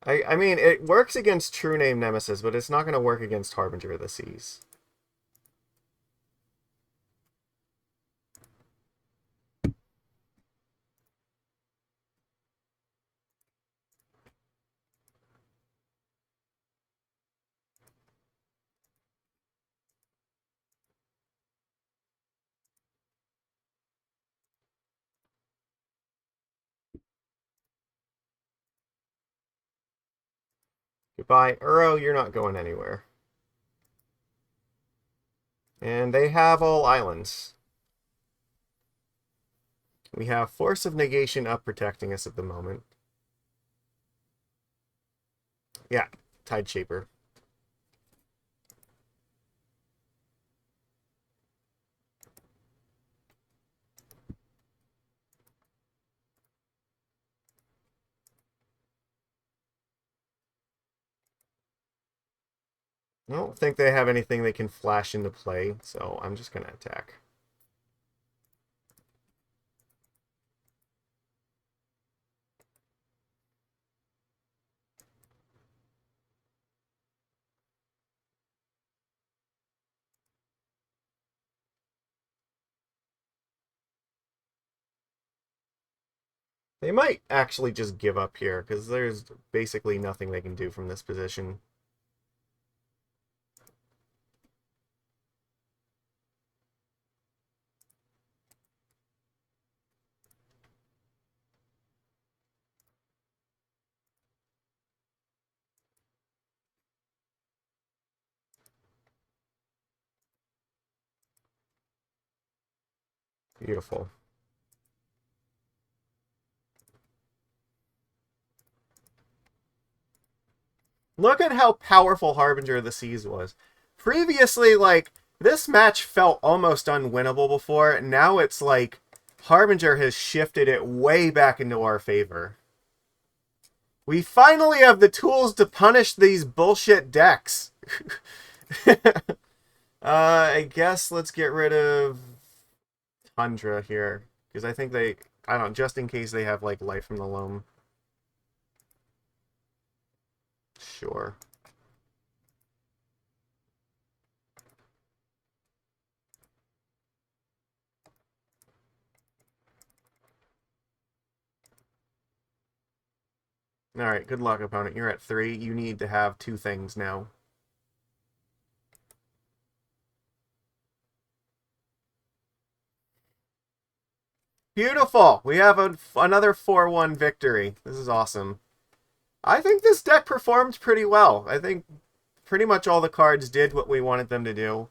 I mean, it works against True-Name Nemesis, but it's not going to work against Harbinger of the Seas. Goodbye. Uro, you're not going anywhere. And they have all islands. We have Force of Negation up protecting us at the moment. Yeah, Tide Shaper. I don't think they have anything they can flash into play, so I'm just going to attack. They might actually just give up here, because there's basically nothing they can do from this position. Beautiful. Look at how powerful Harbinger of the Seas was. Previously, like, this match felt almost unwinnable before. Now it's like Harbinger has shifted it way back into our favor. We finally have the tools to punish these bullshit decks. I guess let's get rid of Tundra here. Because I think they, I don't know, just in case they have, like, Life from the Loam. Sure. Alright, good luck, opponent. You're at 3. You need to have 2 things now. Beautiful! We have another 4-1 victory. This is awesome. I think this deck performed pretty well. I think pretty much all the cards did what we wanted them to do.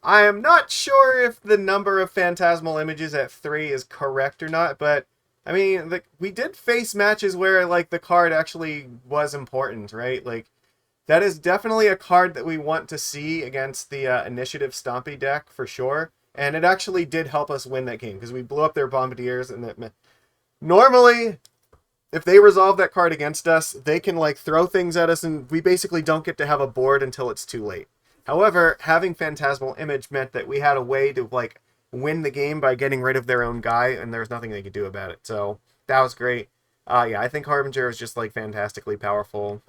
I am not sure if the number of Phantasmal Images at 3 is correct or not, but I mean, we did face matches where like the card actually was important, right? Like that is definitely a card that we want to see against the Initiative Stompy deck for sure. And it actually did help us win that game because we blew up their Bombardiers. And normally, if they resolve that card against us, they can like throw things at us, and we basically don't get to have a board until it's too late. However, having Phantasmal Image meant that we had a way to like win the game by getting rid of their own guy, and there was nothing they could do about it. So that was great. Yeah, I think Harbinger is just like fantastically powerful.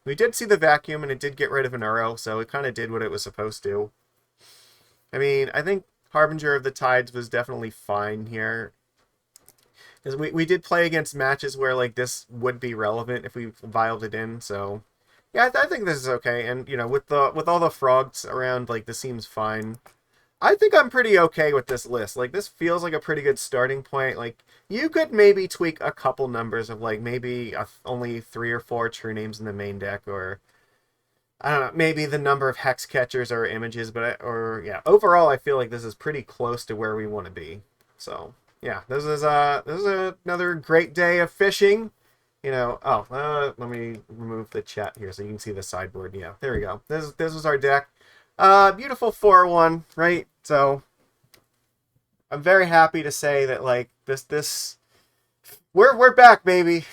We did see the vacuum, and it did get rid of an Uro, so it kind of did what it was supposed to. I mean, I think Harbinger of the Tides was definitely fine here. Because we did play against matches where like this would be relevant if we vialed it in, so yeah, I think this is okay. And you know, with all the frogs around, like this seems fine. I think I'm pretty okay with this list. Like this feels like a pretty good starting point. Like you could maybe tweak a couple numbers of like maybe only 3 or 4 true names in the main deck, or I don't know, maybe the number of Hexcatchers or images, but or yeah, overall I feel like this is pretty close to where we want to be. So yeah, this is another great day of fishing. You know, let me remove the chat here so you can see the sideboard. Yeah, there we go. This was our deck. Beautiful 4-1, right? So I'm very happy to say that like this we're back, baby.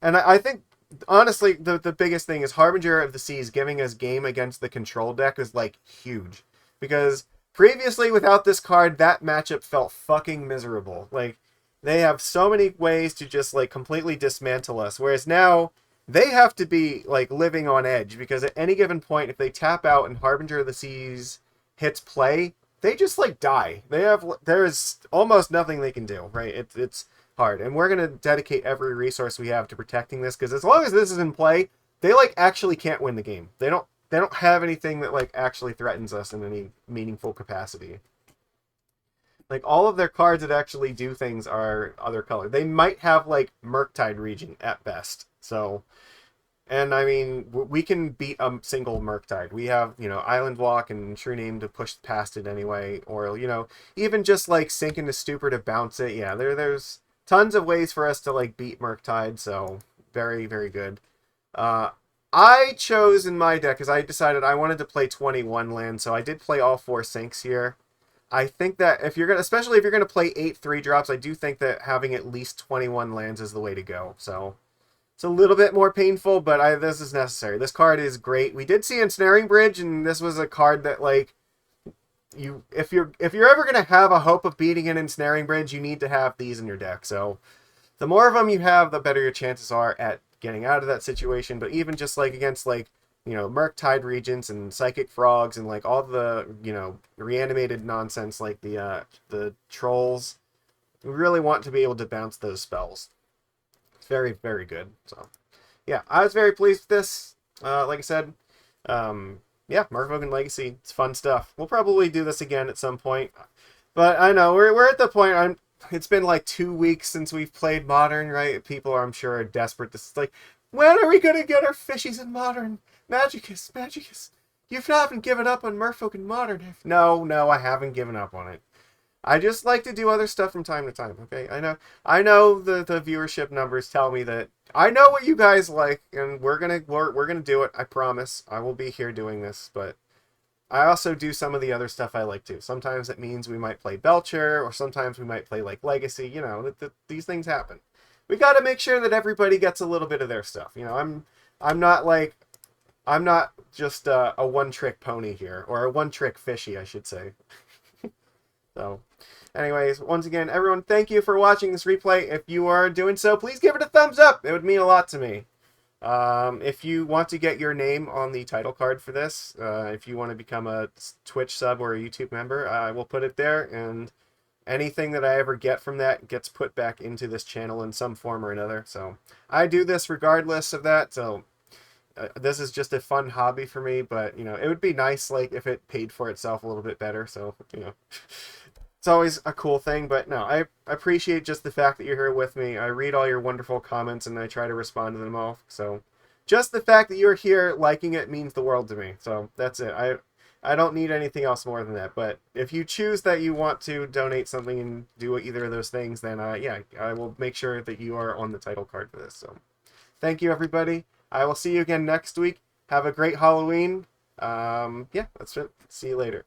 And I think honestly the biggest thing is Harbinger of the Seas giving us game against the control deck is like huge. Because previously without this card, that matchup felt fucking miserable. Like they have so many ways to just like completely dismantle us. Whereas now they have to be like living on edge because at any given point, if they tap out and Harbinger of the Seas hits play, they just like die. There's almost nothing they can do, right? It's hard, and we're gonna dedicate every resource we have to protecting this because as long as this is in play, they like actually can't win the game. They don't have anything that like actually threatens us in any meaningful capacity. Like all of their cards that actually do things are other color. They might have like Murktide Region at best. So, and I mean, we can beat a single Murktide. We have, you know, Island Walk and True-Name to push past it anyway, or you know, even just like sink into Stupor to bounce it. Yeah, there's tons of ways for us to like beat Murktide. So very very good. Uh, I chose in my deck because I decided I wanted to play 21 lands, so I did play all 4 sinks here. I think that if you're gonna, especially if you're gonna play 8 3-drops, I do think that having at least 21 lands is the way to go. So it's a little bit more painful, but this is necessary. This card is great. We did see Ensnaring Bridge, and this was a card that like if you're ever gonna have a hope of beating an Ensnaring Bridge, you need to have these in your deck. So the more of them you have, the better your chances are at getting out of that situation. But even just like against like, you know, Murktide Regents and Psychic Frogs and like all the, you know, reanimated nonsense like the trolls, we really want to be able to bounce those spells. It's very, very good. So yeah, I was very pleased with this. Like I said, yeah, Merfolk and Legacy, it's fun stuff. We'll probably do this again at some point. But I know we're at the point. It's been like 2 weeks since we've played Modern, right? People, I'm sure, are desperate. This is like, when are we gonna get our fishies in Modern? Magicus, Magicus, you haven't given up on Merfolk and Modern. No, I haven't given up on it. I just like to do other stuff from time to time. Okay, I know the viewership numbers tell me that I know what you guys like, and we're gonna do it. I promise. I will be here doing this, but I also do some of the other stuff I like too. Sometimes it means we might play Belcher, or sometimes we might play like Legacy. You know, these things happen. We got to make sure that everybody gets a little bit of their stuff. You know, I'm not just a one-trick pony here, or a one-trick fishy, I should say. So, anyways, once again, everyone, thank you for watching this replay. If you are doing so, please give it a thumbs up. It would mean a lot to me. If you want to get your name on the title card for this, if you want to become a Twitch sub or a YouTube member, I will put it there, and anything that I ever get from that gets put back into this channel in some form or another. So I do this regardless of that, so this is just a fun hobby for me, but, you know, it would be nice, like, if it paid for itself a little bit better, so, you know, it's always a cool thing. But no, I appreciate just the fact that you're here with me. I read all your wonderful comments and I try to respond to them all. So just the fact that you're here liking it means the world to me. So that's it. I don't need anything else more than that. But if you choose that you want to donate something and do either of those things, then yeah, I will make sure that you are on the title card for this. So thank you, everybody. I will see you again next week. Have a great Halloween. Yeah, that's it. See you later.